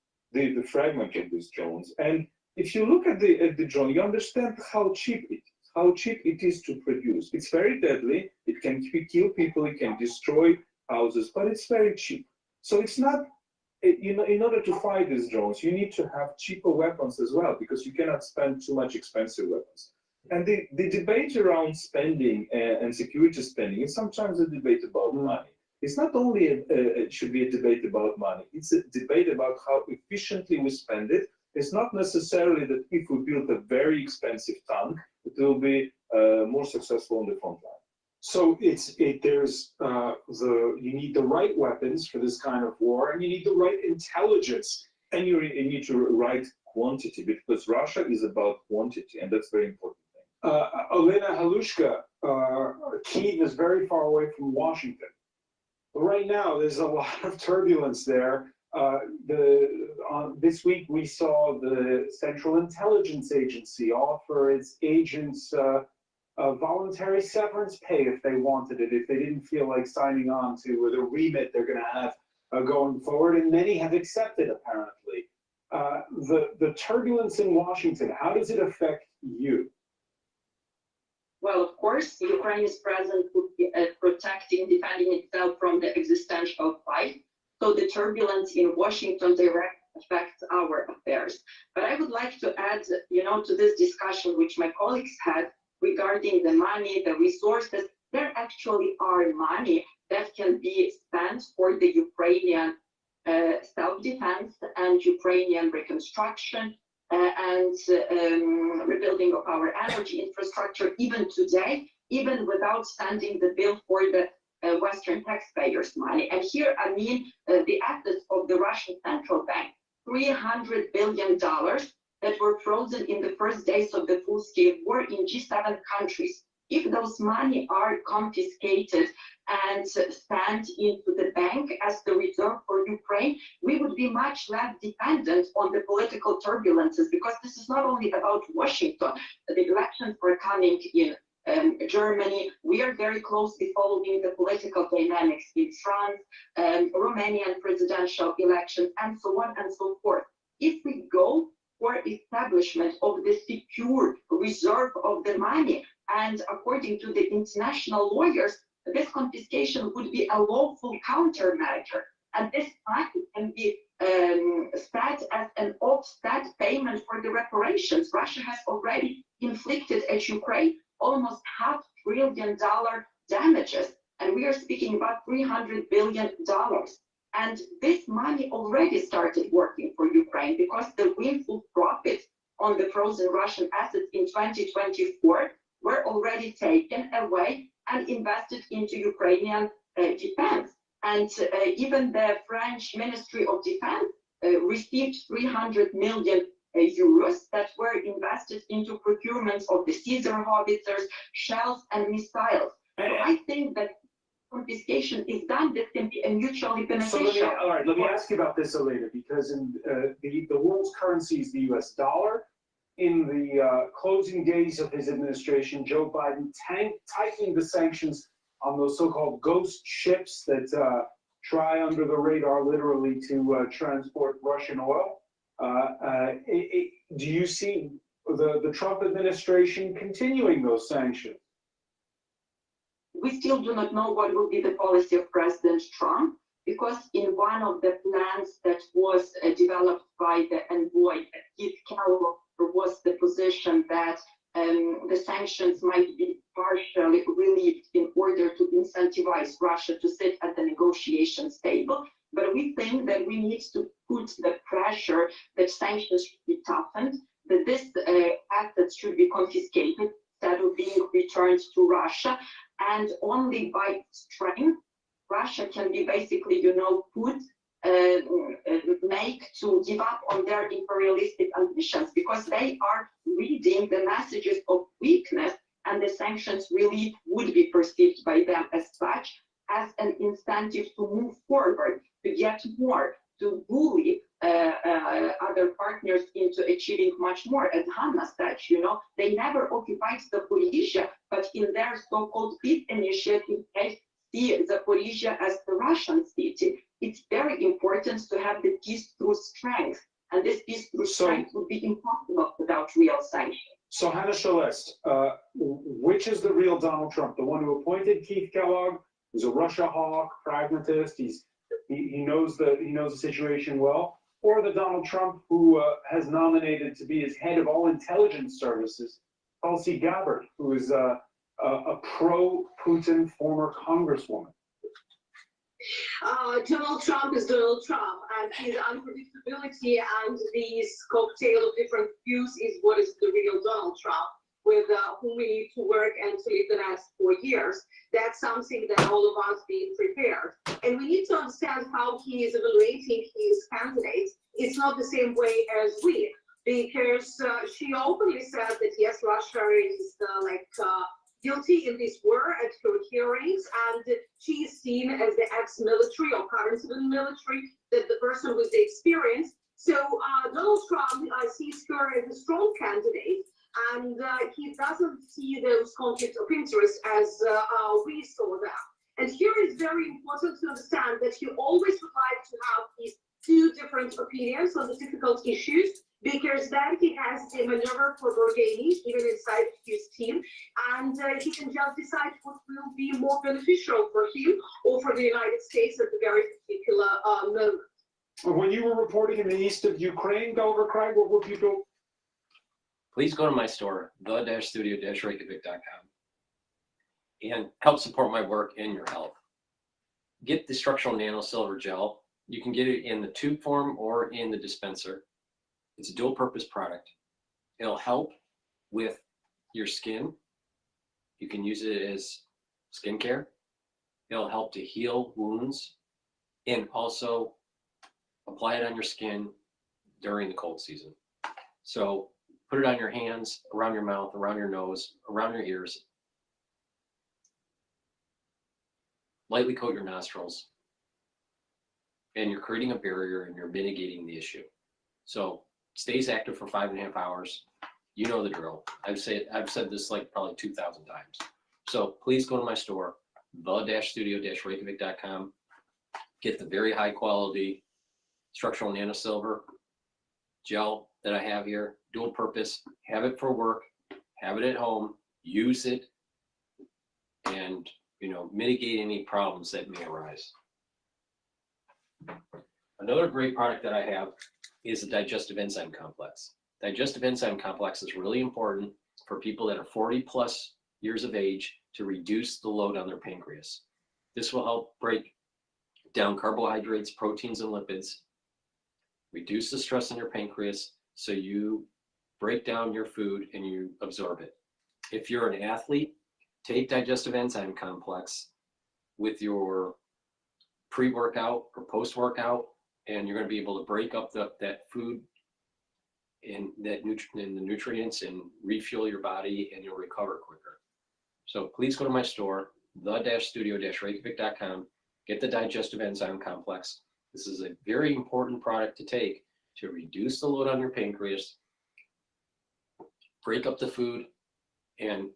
fragment of these drones. And if you look at the drone, you understand how cheap it is to produce. It's very deadly. It can kill people. It can destroy houses, but it's very cheap. So it's not in order to fight these drones, you need to have cheaper weapons as well, because you cannot spend too much expensive weapons. And the debate around spending and security spending is sometimes a debate about money. It's not only it should be a debate about money. It's a debate about how efficiently we spend it. It's not necessarily that if we build a very expensive tank, it will be more successful on the front line. So you need the right weapons for this kind of war, and you need the right intelligence. And you need to right quantity, because Russia is about quantity, and that's very important. Olena Halushka, Kyiv is very far away from Washington. But right now, there's a lot of turbulence there. This week, we saw the Central Intelligence Agency offer its agents voluntary severance pay if they wanted it, if they didn't feel like signing on to the remit they're going to have going forward, and many have accepted, apparently. The turbulence in Washington, how does it affect you? Well, of course, Ukraine is present protecting, defending itself from the existential fight. So the turbulence in Washington directly affects our affairs. But I would like to add, to this discussion which my colleagues had regarding the money, the resources. There actually are money that can be spent for the Ukrainian self-defense and Ukrainian reconstruction and rebuilding of our energy infrastructure, even today, even without sending the bill for the Western taxpayers' money. And here, I mean the assets of the Russian central bank, $300 billion that were frozen in the first days of the full-scale war in G7 countries. If those money are confiscated and sent into the bank as the reserve for Ukraine, we would be much less dependent on the political turbulences, because this is not only about Washington. The elections were coming in Germany. We are very closely following the political dynamics in France, Romanian presidential elections, and so on and so forth. If we go for establishment of the secure reserve of the money, and according to the international lawyers, this confiscation would be a lawful countermeasure, and this money can be set as an offset payment for the reparations. Russia has already inflicted at Ukraine almost $500 billion damages, and we are speaking about $300 billion. And this money already started working for Ukraine, because the windfall profits on the frozen Russian assets in 2024 were already taken away and invested into Ukrainian defense. And even the French Ministry of Defense received 300 million euros that were invested into procurements of the Caesar howitzers, shells, and missiles. So I think that confiscation is done, this can be mutually beneficial. So let me ask you about this, Olena, because in the world's currency is the US dollar. In the closing days of his administration, Joe Biden tightening the sanctions on those so-called ghost ships that try under the radar, literally, to transport Russian oil. Do you see the Trump administration continuing those sanctions? We still do not know what will be the policy of President Trump, because in one of the plans that was developed by the envoy, Keith Kellogg, was the position that the sanctions might be partially relieved in order to incentivize Russia to sit at the negotiations table. But we think that we need to put the pressure that sanctions should be toughened, that this assets should be confiscated instead of being returned to Russia, and only by strength Russia can be basically, make to give up on their imperialistic ambitions, because they are reading the messages of weakness, and the sanctions relief would be perceived by them as such, as an incentive to move forward, to get more, to bully other partners into achieving much more. As Hanna said, they never occupied Zaporizhia, but in their so-called peace initiative, they see Zaporizhia as the Russian city. It's very important to have the peace through strength, and this peace through strength would be impossible without real sanctions. So, Hannah Shalest, which is the real Donald Trump? The one who appointed Keith Kellogg, who's a Russia hawk, pragmatist, he's He knows the situation well. Or the Donald Trump who has nominated to be his head of all intelligence services, Tulsi Gabbard, who is a pro-Putin former congresswoman. Donald Trump is Donald Trump, and his unpredictability and this cocktail of different views is what is the real Donald Trump, with whom we need to work and to live the next 4 years. That's something that all of us be prepared. And we need to understand how he is evaluating his candidates. It's not the same way as we, because she openly said that yes, Russia is guilty in this war at her hearings, and she is seen as the ex-military or current civilian military, that the person with the experience. So Donald Trump sees her as a strong candidate, and he doesn't see those conflicts of interest as we saw them. And here it's very important to understand that he always would like to have these two different opinions on the difficult issues, because then he has a maneuver for bargaining even inside his team, and he can just decide what will be more beneficial for him or for the United States at the very particular moment. When you were reporting in the east of Ukraine, Gulliver Craig, what were people? Please go to my store, the-studio-reykjavik.com, and help support my work and your health. Get the structural nano silver gel. You can get it in the tube form or in the dispenser. It's a dual purpose product. It'll help with your skin. You can use it as skincare. It'll help to heal wounds and also apply it on your skin during the cold season. So put it on your hands, around your mouth, around your nose, around your ears. Lightly coat your nostrils. And you're creating a barrier and you're mitigating the issue. So it stays active for 5.5 hours. You know the drill. I've said this like probably 2,000 times. So please go to my store, the-studio-reykjavik.com. Get the very high quality structural nano silver gel that I have here, dual purpose. Have it for work, have it at home, use it, and mitigate any problems that may arise. Another great product that I have is the digestive enzyme complex. Digestive enzyme complex is really important for people that are 40 plus years of age to reduce the load on their pancreas. This will help break down carbohydrates, proteins, and lipids, reduce the stress on your pancreas so you break down your food and you absorb it. If you're an athlete, take digestive enzyme complex with your pre-workout or post-workout, and you're going to be able to break up that food and the nutrients and refuel your body, and you'll recover quicker. So please go to my store, the-studio-reykjavik.com. Get the digestive enzyme complex. This is a very important product to take to reduce the load on your pancreas, break up the food, and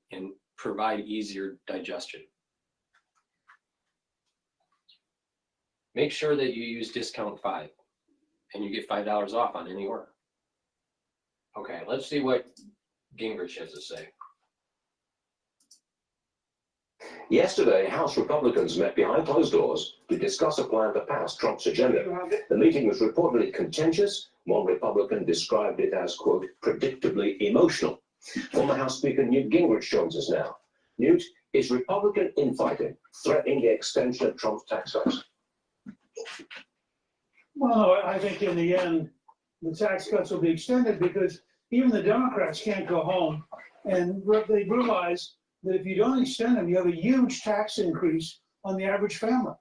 provide easier digestion. Make sure that you use discount 5 and you get $5 off on any order. Okay, let's see what Gingrich has to say. Yesterday, House Republicans met behind closed doors to discuss a plan to pass Trump's agenda. The meeting was reportedly contentious. One Republican described it as, quote, predictably emotional. Former House Speaker Newt Gingrich joins us now. Newt, is Republican infighting threatening the extension of Trump's tax cuts? Well, I think in the end, the tax cuts will be extended because even the Democrats can't go home, and they realize that if you don't extend them, you have a huge tax increase on the average family.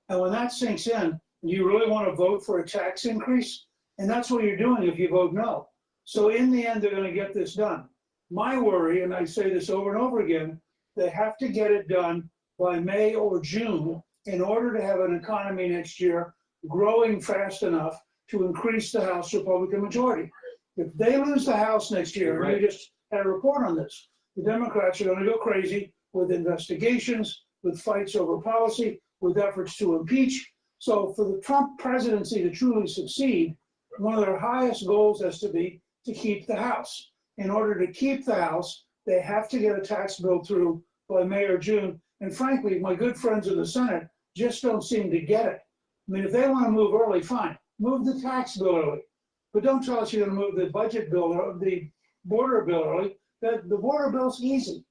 And when that sinks in, you really want to vote for a tax increase? And that's what you're doing if you vote no. So in the end, they're going to get this done. My worry, and I say this over and over again, they have to get it done by May or June in order to have an economy next year growing fast enough to increase the House Republican majority. If they lose the House next year, and we just had a report on this, the Democrats are going to go crazy with investigations, with fights over policy, with efforts to impeach. So for the Trump presidency to truly succeed, one of their highest goals has to be to keep the House. In order to keep the House, they have to get a tax bill through by May or June. And frankly, my good friends in the Senate just don't seem to get it. I mean, if they want to move early, fine. Move the tax bill early. But don't tell us you're going to move the budget bill or the border bill early. The border bill's easy.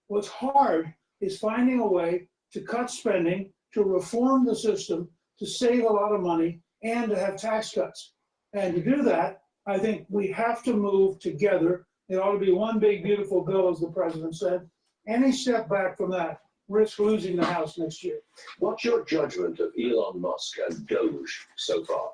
What's hard is finding a way to cut spending, to reform the system, to save a lot of money, and to have tax cuts. And to do that, I think we have to move together. It ought to be one big, beautiful bill, as the president said. Any step back from that risks losing the House next year. What's your judgment of Elon Musk and Doge so far?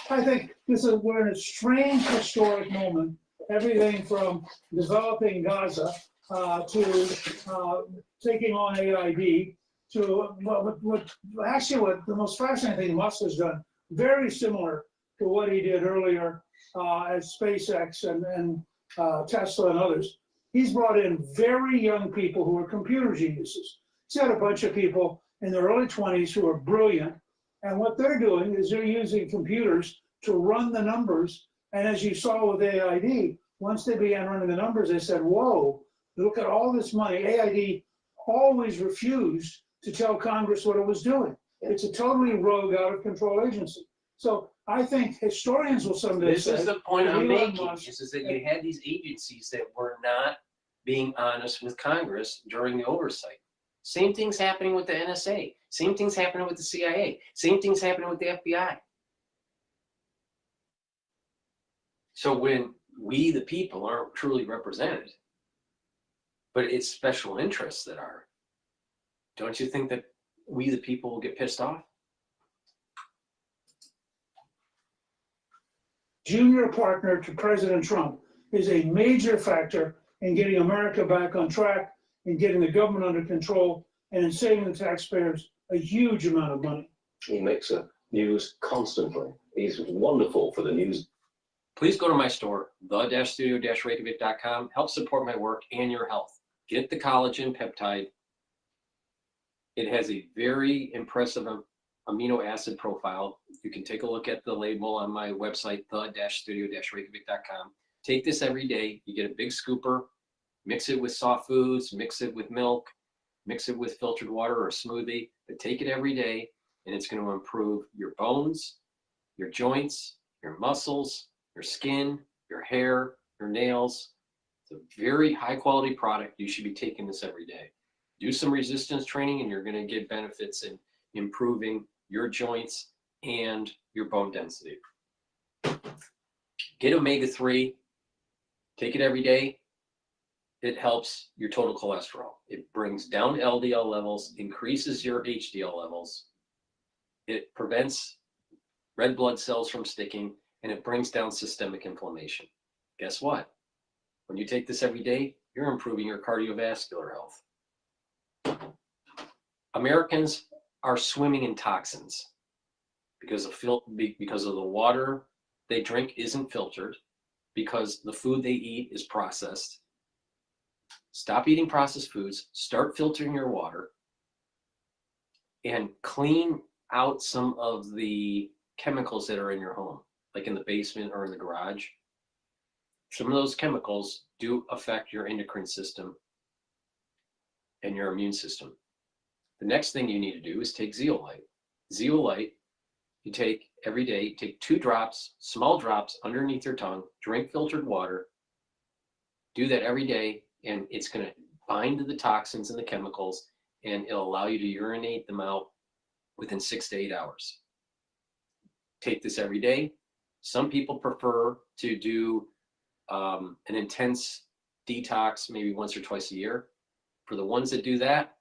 I think we're in a strange historic moment. Everything from developing Gaza to taking on AID to what the most fascinating thing Musk has done, very similar to what he did earlier at SpaceX and Tesla and others. He's brought in very young people who are computer geniuses. He's got a bunch of people in their early 20s who are brilliant. And what they're doing is they're using computers to run the numbers. And as you saw with AID, once they began running the numbers, they said, whoa, look at all this money. AID always refused to tell Congress what it was doing. It's a totally rogue, out of control agency. So I think historians will someday say— This is the point I'm making, Musk, is that you had these agencies that were not being honest with Congress during the oversight. Same thing's happening with the NSA. Same thing's happening with the CIA. Same thing's happening with the FBI. So when we, the people, aren't truly represented, but it's special interests that are, don't you think that we, the people, will get pissed off? junior partner to President Trump, is a major factor in getting America back on track, in getting the government under control, and in saving the taxpayers a huge amount of money. He makes news constantly. He's wonderful for the news. Please go to my store, the-studio-reykjavik.com. Help support my work and your health. Get the collagen peptide. It has a very impressive amino acid profile. You can take a look at the label on my website, the-studio-reykjavik.com. Take this every day. You get a big scooper, mix it with soft foods, mix it with milk, mix it with filtered water or a smoothie, but take it every day, and it's going to improve your bones, your joints, your muscles, your skin, your hair, your nails. It's a very high quality product. You should be taking this every day. Do some resistance training and you're going to get benefits in improving your joints and your bone density. Get omega-3, take it every day. It helps your total cholesterol. It brings down LDL levels, increases your HDL levels. It prevents red blood cells from sticking, and it brings down systemic inflammation. Guess what? When you take this every day, you're improving your cardiovascular health. Americans are swimming in toxins because of the water they drink isn't filtered, because the food they eat is processed. Stop eating processed foods, start filtering your water, and clean out some of the chemicals that are in your home, like in the basement or in the garage. Some of those chemicals do affect your endocrine system and your immune system. The next thing you need to do is take zeolite. Zeolite, you take every day, you take 2 drops, small drops underneath your tongue, drink filtered water, do that every day, and it's going to bind to the toxins and the chemicals, and it'll allow you to urinate them out within 6 to 8 hours. Take this every day. Some people prefer to do an intense detox maybe once or twice a year. For the ones that do that,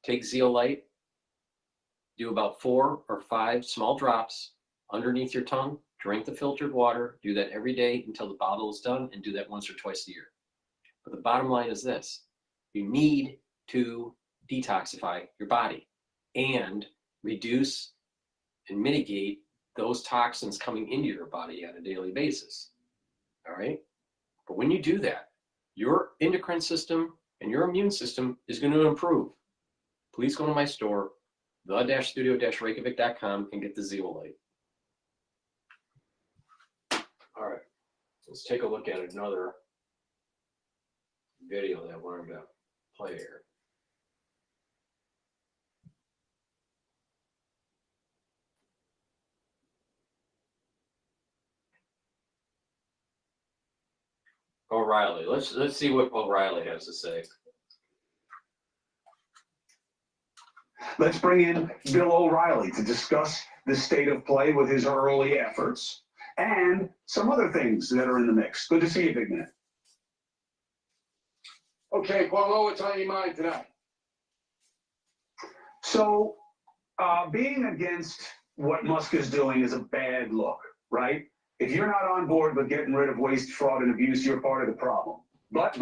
take zeolite, do about 4 or 5 small drops underneath your tongue, drink the filtered water, do that every day until the bottle is done, and do that once or twice a year. But the bottom line is this: you need to detoxify your body and reduce and mitigate those toxins coming into your body on a daily basis. All right? But when you do that, your endocrine system and your immune system is going to improve. Please go to my store, the-studio-reykjavik.com, and get the zeolite. All right, let's take a look at another video that I wanted to play here. O'Reilly. Let's see what O'Reilly has to say. Let's bring in Bill O'Reilly to discuss the state of play with his early efforts and some other things that are in the mix. Good to see you, big man. Okay, Cuomo, what's on your mind tonight? So, being against what Musk is doing is a bad look, right? If you're not on board with getting rid of waste, fraud, and abuse, you're part of the problem. But,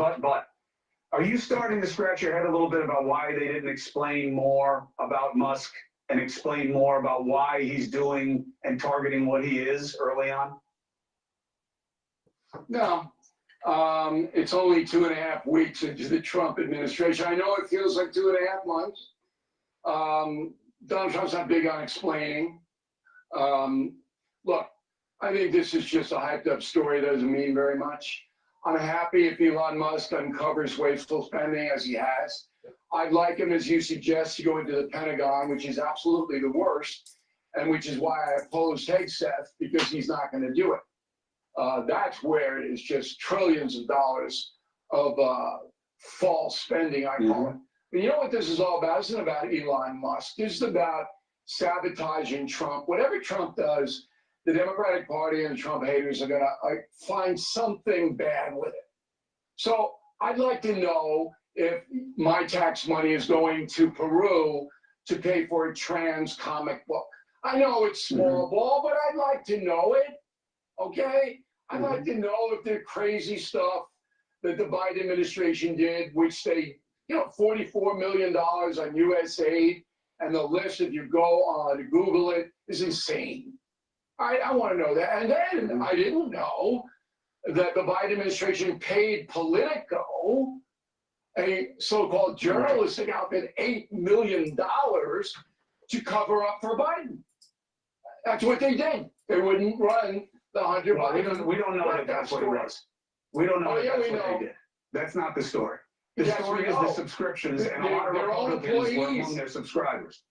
are you starting to scratch your head a little bit about why they didn't explain more about Musk and explain more about why he's doing and targeting what he is early on? No. It's only 2.5 weeks into the Trump administration. I know it feels like 2.5 months. Donald Trump's not big on explaining. Look, I think this is just a hyped up story. It doesn't mean very much. I'm happy if Elon Musk uncovers wasteful spending as he has. I'd like him, as you suggest, to go into the Pentagon, which is absolutely the worst, and which is why I oppose Hegseth, because he's not going to do it. That's where it is just trillions of dollars of false spending, I call it. But you know what this is all about? This isn't about Elon Musk. This is about sabotaging Trump. Whatever Trump does, the Democratic Party and the Trump haters are going to find something bad with it. So I'd like to know if my tax money is going to Peru to pay for a trans comic book. I know it's small ball, but I'd like to know it. Okay? I'd like to know if the crazy stuff that the Biden administration did, which they, $44 million on USAID, and the list, if you go to Google it, is insane. I want to know that. And then I didn't know that the Biden administration paid Politico, a so-called journalistic outfit, $8 million to cover up for Biden. That's what they did. They wouldn't run the Hunter Biden. We don't know that that's what it was. We don't know that that's what they did. That's not the story. The story is the subscriptions, and a lot of Republicans were among their subscribers.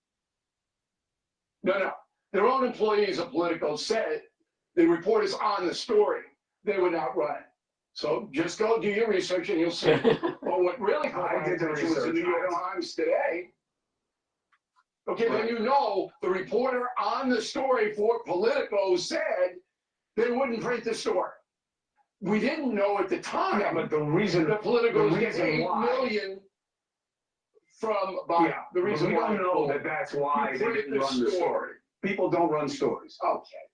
No. Their own employees of Politico said the reporters on the story, they would not run it. So just go do your research and you'll see. But what really caught my attention was the New York Times today. Okay, then you know the reporter on the story for Politico said they wouldn't print the story. We didn't know at the time. Yeah, but the reason that Politico was getting $8 million from Biden. The reason we don't know that that's why they didn't run the story. People don't run stories. Okay.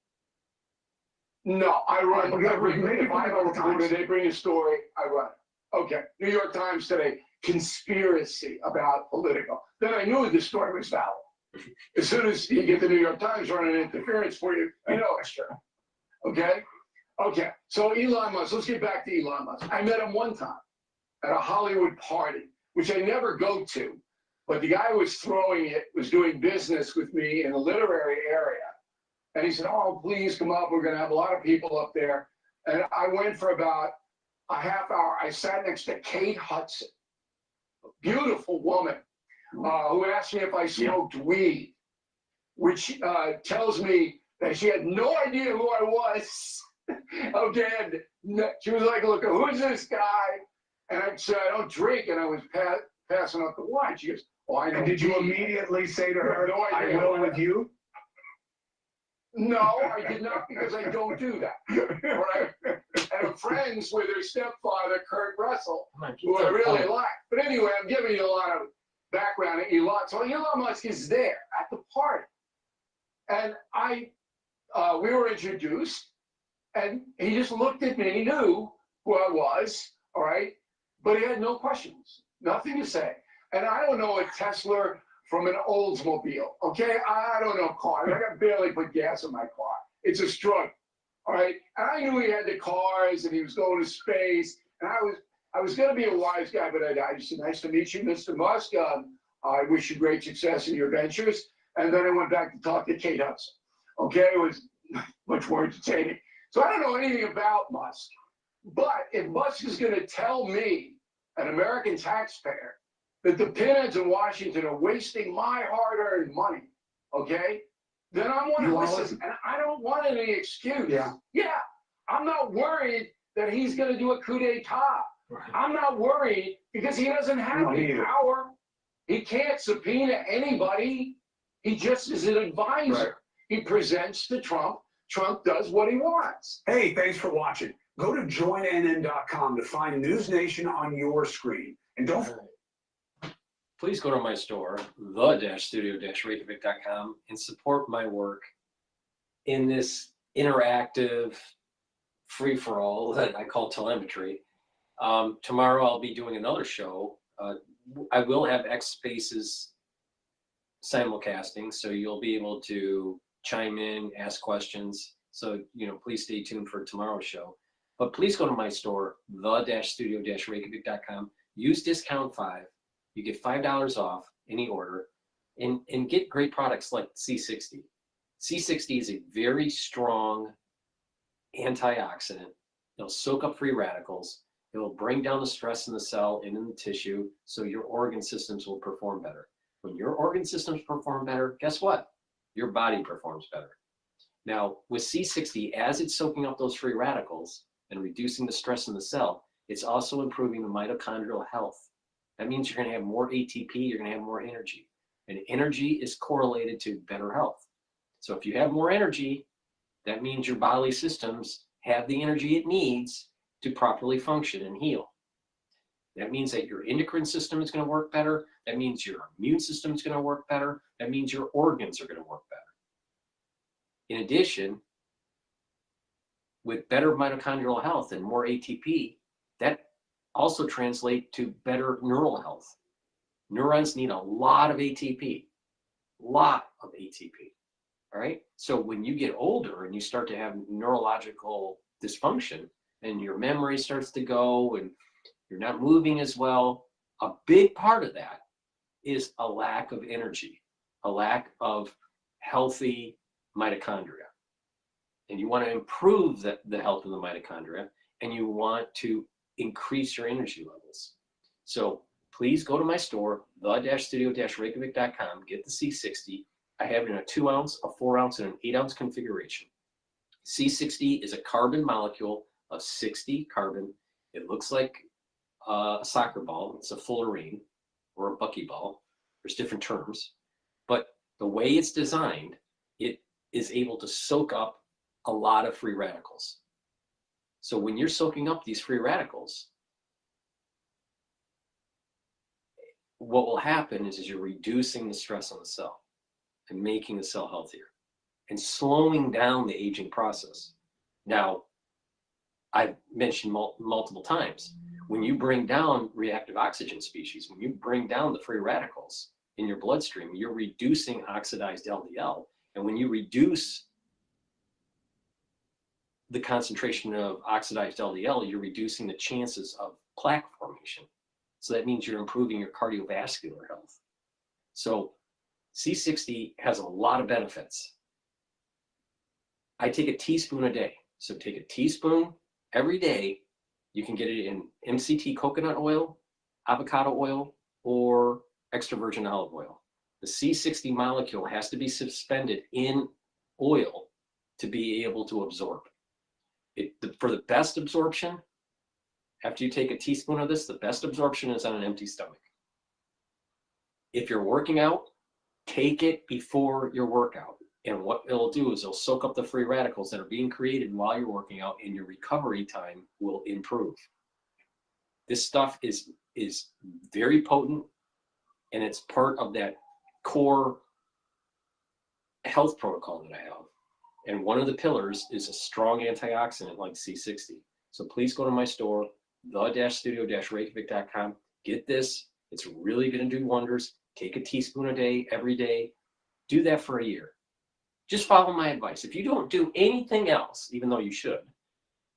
No, I run if I have a reporter, they bring a story, I run it. Okay. New York Times today, conspiracy about Politico. Then I knew the story was valid. As soon as you get the New York Times running interference for you, you know it's true. Okay? Okay. So Elon Musk, let's get back to Elon Musk. I met him one time at a Hollywood party, which I never go to. But the guy who was throwing it was doing business with me in the literary area. And he said, oh, please come up. We're going to have a lot of people up there. And I went for about a half hour. I sat next to Kate Hudson, a beautiful woman, who asked me if I smoked weed, which tells me that she had no idea who I was. Okay. And she was like, look, who's this guy? And I said, I don't drink. And I was passing out the wine. She goes, oh, I know. And did you immediately say to her, no I will with you? No, I did not, because I don't do that. Right? And I'm friends with her stepfather, Kurt Russell, who I really like. But anyway, I'm giving you a lot of background on Elon. So Elon Musk is there at the party. And we were introduced, and he just looked at me. He knew who I was, all right? But he had no questions, nothing to say. And I don't know a Tesla from an Oldsmobile, okay? I don't know cars. I got barely put gas in my car. It's a struggle, all right? And I knew he had the cars and he was going to space. And I was going to be a wise guy, but I just said, nice to meet you, Mr. Musk. I wish you great success in your ventures. And then I went back to talk to Kate Hudson, okay? It was much more entertaining. So I don't know anything about Musk. But if Musk is going to tell me, an American taxpayer, that the pinheads in Washington are wasting my hard-earned money, okay? Then I want to listen. And I don't want any excuse. Yeah, I'm not worried that he's going to do a coup d'etat. I'm not worried because he doesn't have any power. He can't subpoena anybody. He just is an advisor. Right. He presents to Trump. Trump does what he wants. Hey, thanks for watching. Go to joinnn.com to find News Nation on your screen. And don't Please go to my store, the-studio-reykjavik.com, and support my work in this interactive free-for-all that I call Telemetry. Tomorrow I'll be doing another show. I will have X Spaces simulcasting, so you'll be able to chime in, ask questions. So, please stay tuned for tomorrow's show. But please go to my store, the-studio-reykjavik.com. Use discount 5. You get $5 off any order, and get great products like C60. C60 is a very strong antioxidant. It'll soak up free radicals. It will bring down the stress in the cell and in the tissue, so your organ systems will perform better. When your organ systems perform better, guess what? Your body performs better. Now, with C60, as it's soaking up those free radicals and reducing the stress in the cell, it's also improving the mitochondrial health. That means you're going to have more ATP, you're going to have more energy. And energy is correlated to better health. So if you have more energy, that means your bodily systems have the energy it needs to properly function and heal. That means that your endocrine system is going to work better. That means your immune system is going to work better. That means your organs are going to work better. In addition, with better mitochondrial health and more ATP, that also translates to better neural health. Neurons need a lot of ATP, all right? So when you get older and you start to have neurological dysfunction and your memory starts to go and you're not moving as well, a big part of that is a lack of energy, a lack of healthy mitochondria. And you want to improve the health of the mitochondria, and you want to increase your energy levels. So please go to my store, the-studio-reykjavik.com, get the C60. I have it in a 2 ounce, a 4 ounce, and an 8 ounce configuration. C60 is a carbon molecule of 60 carbon. It looks like a soccer ball. It's a fullerene or a buckyball. There's different terms. But the way it's designed, it is able to soak up a lot of free radicals. So when you're soaking up these free radicals, what will happen is you're reducing the stress on the cell and making the cell healthier and slowing down the aging process. Now, I've mentioned multiple times, when you bring down reactive oxygen species, when you bring down the free radicals in your bloodstream, you're reducing oxidized LDL. And when you reduce the concentration of oxidized LDL, you're reducing the chances of plaque formation. So that means you're improving your cardiovascular health. So C60 has a lot of benefits. I take a teaspoon a day. So take a teaspoon every day. You can get it in MCT coconut oil, avocado oil, or extra virgin olive oil. The C60 molecule has to be suspended in oil to be able to absorb. For the best absorption, after you take a teaspoon of this, the best absorption is on an empty stomach. If you're working out, take it before your workout. And what it'll do is it'll soak up the free radicals that are being created while you're working out, and your recovery time will improve. This stuff is very potent, and it's part of that core health protocol that I have. And one of the pillars is a strong antioxidant like C60. So please go to my store, the-studio-reykjavik.com. Get this. It's really going to do wonders. Take a teaspoon a day, every day. Do that for a year. Just follow my advice. If you don't do anything else, even though you should,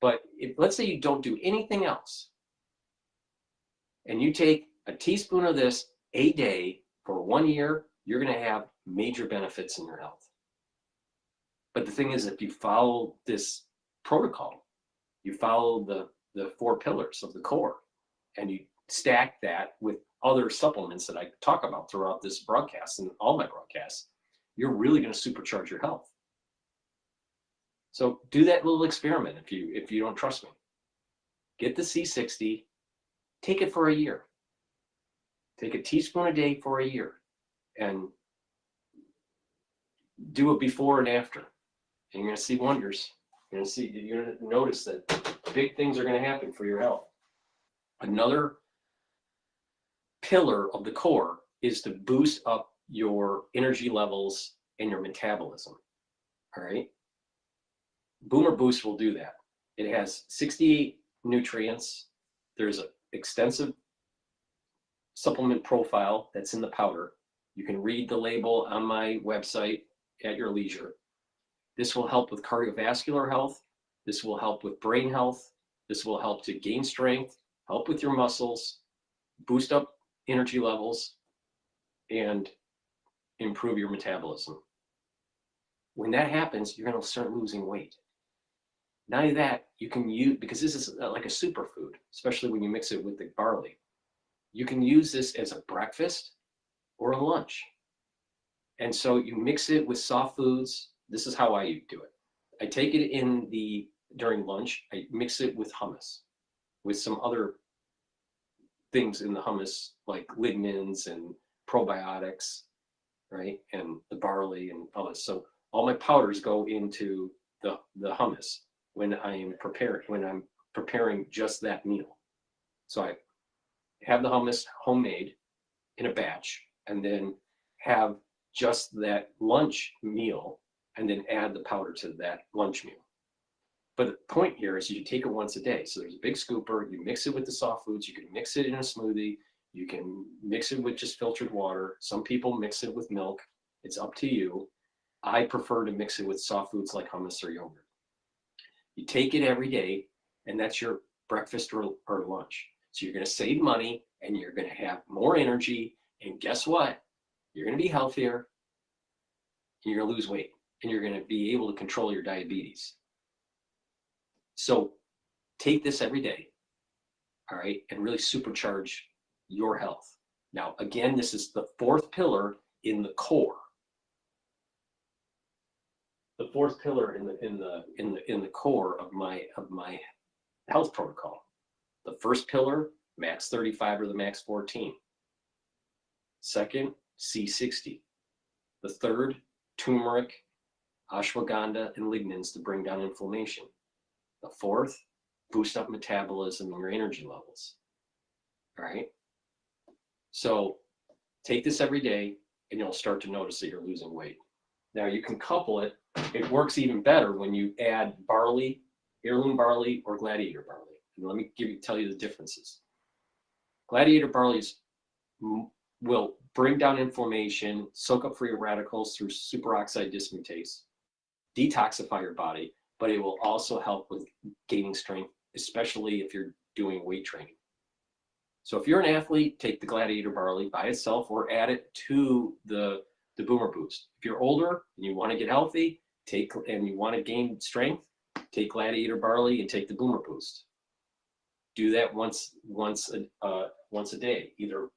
but let's say you don't do anything else, and you take a teaspoon of this a day for 1 year, you're going to have major benefits in your health. But the thing is, if you follow this protocol, you follow the 4 pillars of the core, and you stack that with other supplements that I talk about throughout this broadcast and all my broadcasts, you're really going to supercharge your health. So do that little experiment if you don't trust me. get the C60, take it for a year. Take a teaspoon a day for a year and do it before and after. And you're going to see wonders. You're going to notice that big things are going to happen for your health. Another pillar of the core is to boost up your energy levels and your metabolism. All right. Boomer Boost will do that. It has 68 nutrients. There's an extensive supplement profile that's in the powder. You can read the label on my website at your leisure. This will help with cardiovascular health. This will help with brain health. This will help to gain strength, help with your muscles, boost up energy levels, and improve your metabolism. When that happens, you're going to start losing weight. Not only that, you can use, because this is like a superfood, especially when you mix it with the barley. You can use this as a breakfast or a lunch. And so you mix it with soft foods. This is how I do it. I take it during lunch, I mix it with hummus, with some other things in the hummus, like lignans and probiotics, right? And the barley and all this. So all my powders go into the hummus when I'm preparing just that meal. So I have the hummus homemade in a batch, and then have just that lunch meal, and then add the powder to that lunch meal. But the point here is you take it once a day. So there's a big scooper, you mix it with the soft foods, you can mix it in a smoothie, you can mix it with just filtered water. Some people mix it with milk. It's up to you. I prefer to mix it with soft foods like hummus or yogurt. You take it every day, and that's your breakfast or lunch. So you're going to save money, and you're going to have more energy. And guess what? You're going to be healthier, and you're going to lose weight, and you're going to be able to control your diabetes. So take this every day, all right, and really supercharge your health. Now, again, this is the fourth pillar in the core. The fourth pillar in the core of my health protocol. The first pillar, max 35 or the max 14. Second, C60. The third, turmeric, ashwagandha, and lignans to bring down inflammation. The fourth, boost up metabolism and your energy levels. All right. So take this every day, and you'll start to notice that you're losing weight. Now you can couple it. It works even better when you add barley, heirloom barley, or gladiator barley. And let me tell you the differences. Gladiator barley will bring down inflammation, soak up free radicals through superoxide dismutase, detoxify your body, but it will also help with gaining strength, especially if you're doing weight training. So if you're an athlete, take the gladiator barley by itself or add it to the Boomer Boost. If you're older and you want to get healthy, and you want to gain strength, take gladiator barley and take the Boomer Boost. Do that once a day, either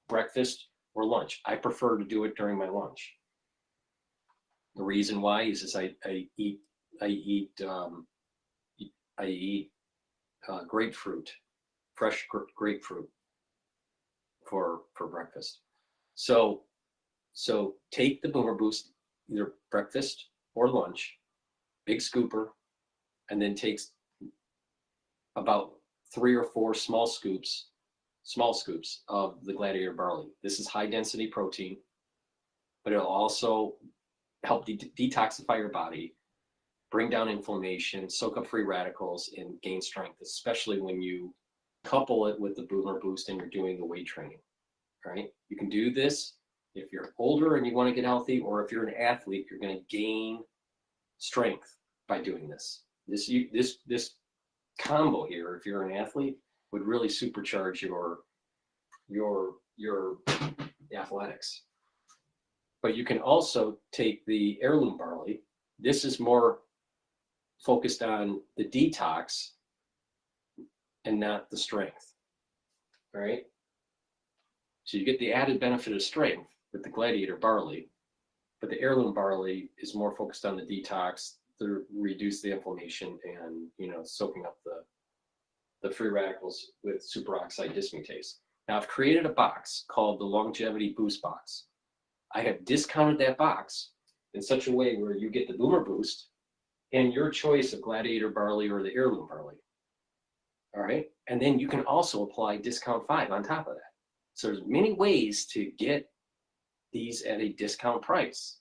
breakfast or lunch. I prefer to do it during my lunch. The reason why is I eat grapefruit, fresh grapefruit for breakfast. So take the Boomer Boost, either breakfast or lunch, big scooper, and then takes about 3 or 4 small scoops of the gladiator barley. This is high density protein, but it'll also help detoxify your body, bring down inflammation, soak up free radicals, and gain strength, especially when you couple it with the Boomer Boost and you're doing the weight training. All right, you can do this if you're older and you want to get healthy, or if you're an athlete, you're going to gain strength by doing this. This combo here, if you're an athlete, would really supercharge your athletics. But you can also take the heirloom barley. This is more focused on the detox and not the strength. All right. So you get the added benefit of strength with the gladiator barley, but the heirloom barley is more focused on the detox to reduce the inflammation and, soaking up the free radicals with superoxide dismutase. Now I've created a box called the Longevity Boost box. I have discounted that box in such a way where you get the Boomer Boost and your choice of Gladiator barley or the heirloom barley. All right, and then you can also apply discount 5 on top of that. So there's many ways to get these at a discount price.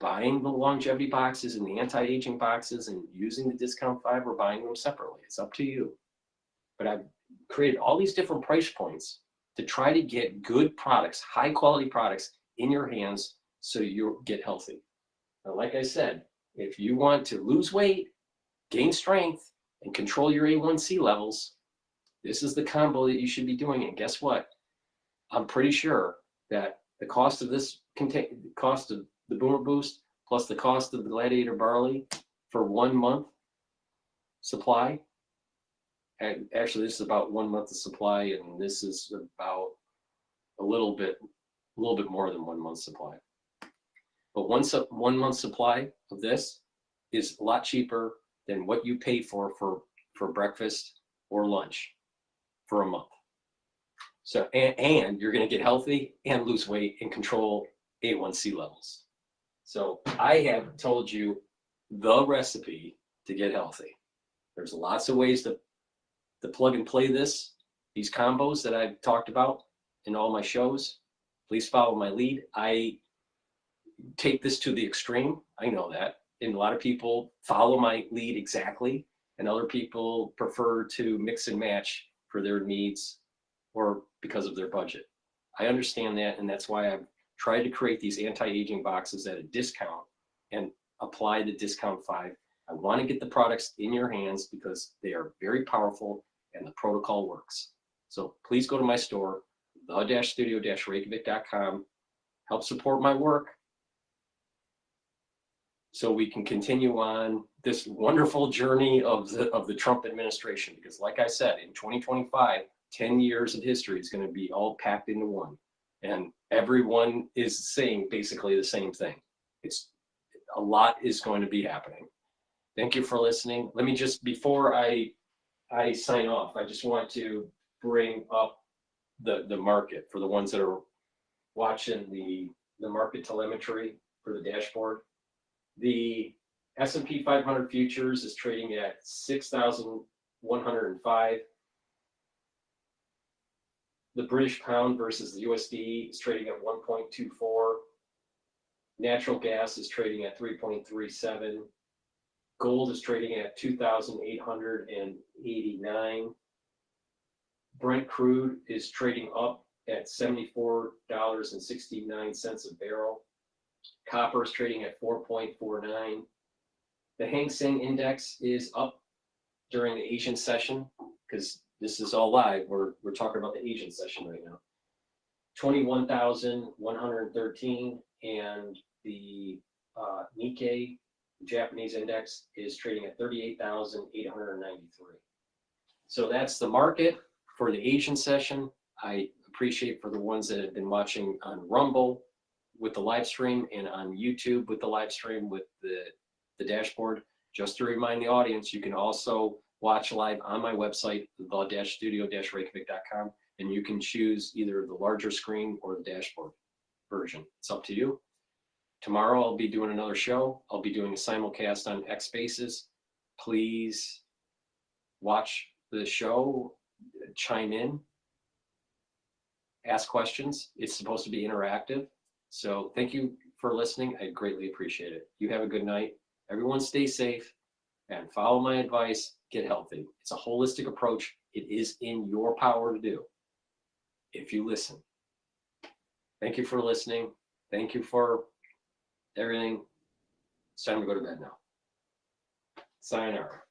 Buying the longevity boxes and the anti-aging boxes and using the discount 5 or buying them separately. It's up to you. But I've created all these different price points to try to get good products, high quality products in your hands so you get healthy. Now, like I said, if you want to lose weight, gain strength, and control your A1C levels, this is the combo that you should be doing. And guess what? I'm pretty sure that the cost of this cost of the Boomer Boost plus the cost of the Gladiator barley for 1 month supply, and actually this is about 1 month of supply, and this is about a little bit more than 1 month supply. But 1 month supply of this is a lot cheaper than what you pay for breakfast or lunch for a month. So, and you're going to get healthy and lose weight and control A1C levels. So I have told you the recipe to get healthy. There's lots of ways to plug and play these combos that I've talked about in all my shows. Please follow my lead. I take this to the extreme. I know that. And a lot of people follow my lead exactly, and other people prefer to mix and match for their needs or because of their budget. I understand that, and that's why I've tried to create these anti-aging boxes at a discount and apply the discount 5. I want to get the products in your hands because they are very powerful and the protocol works. So please go to my store, the-studio-reykjavik.com. Help support my work so we can continue on this wonderful journey of the Trump administration. Because like I said, in 2025, 10 years of history is going to be all packed into one. And everyone is saying basically the same thing. A lot is going to be happening. Thank you for listening. Let me just, before I sign off, I just want to bring up the market for the ones that are watching the market telemetry for the dashboard. The S&P 500 futures is trading at 6,105. The British pound versus the USD is trading at 1.24. Natural gas is trading at 3.37. Gold is trading at 2,889. Brent crude is trading up at $74.69 a barrel. Copper is trading at 4.49. The Hang Seng Index is up during the Asian session because this is all live. We're talking about the Asian session right now. 21,113, and the Nikkei Japanese index is trading at 38,893. So that's the market for the Asian session. I appreciate for the ones that have been watching on Rumble with the live stream and on YouTube with the live stream with the dashboard. Just to remind the audience, you can also watch live on my website, the-studio-reykjavik.com, and you can choose either the larger screen or the dashboard version. It's up to you. Tomorrow I'll be doing another show. I'll be doing a simulcast on X Spaces. Please watch the show, chime in, ask questions. It's supposed to be interactive. So thank you for listening. I greatly appreciate it. You have a good night. Everyone stay safe and follow my advice. Get healthy. It's a holistic approach. It is in your power to do if you listen. Thank you for listening. Thank you for everything. It's time to go to bed now. Sayonara.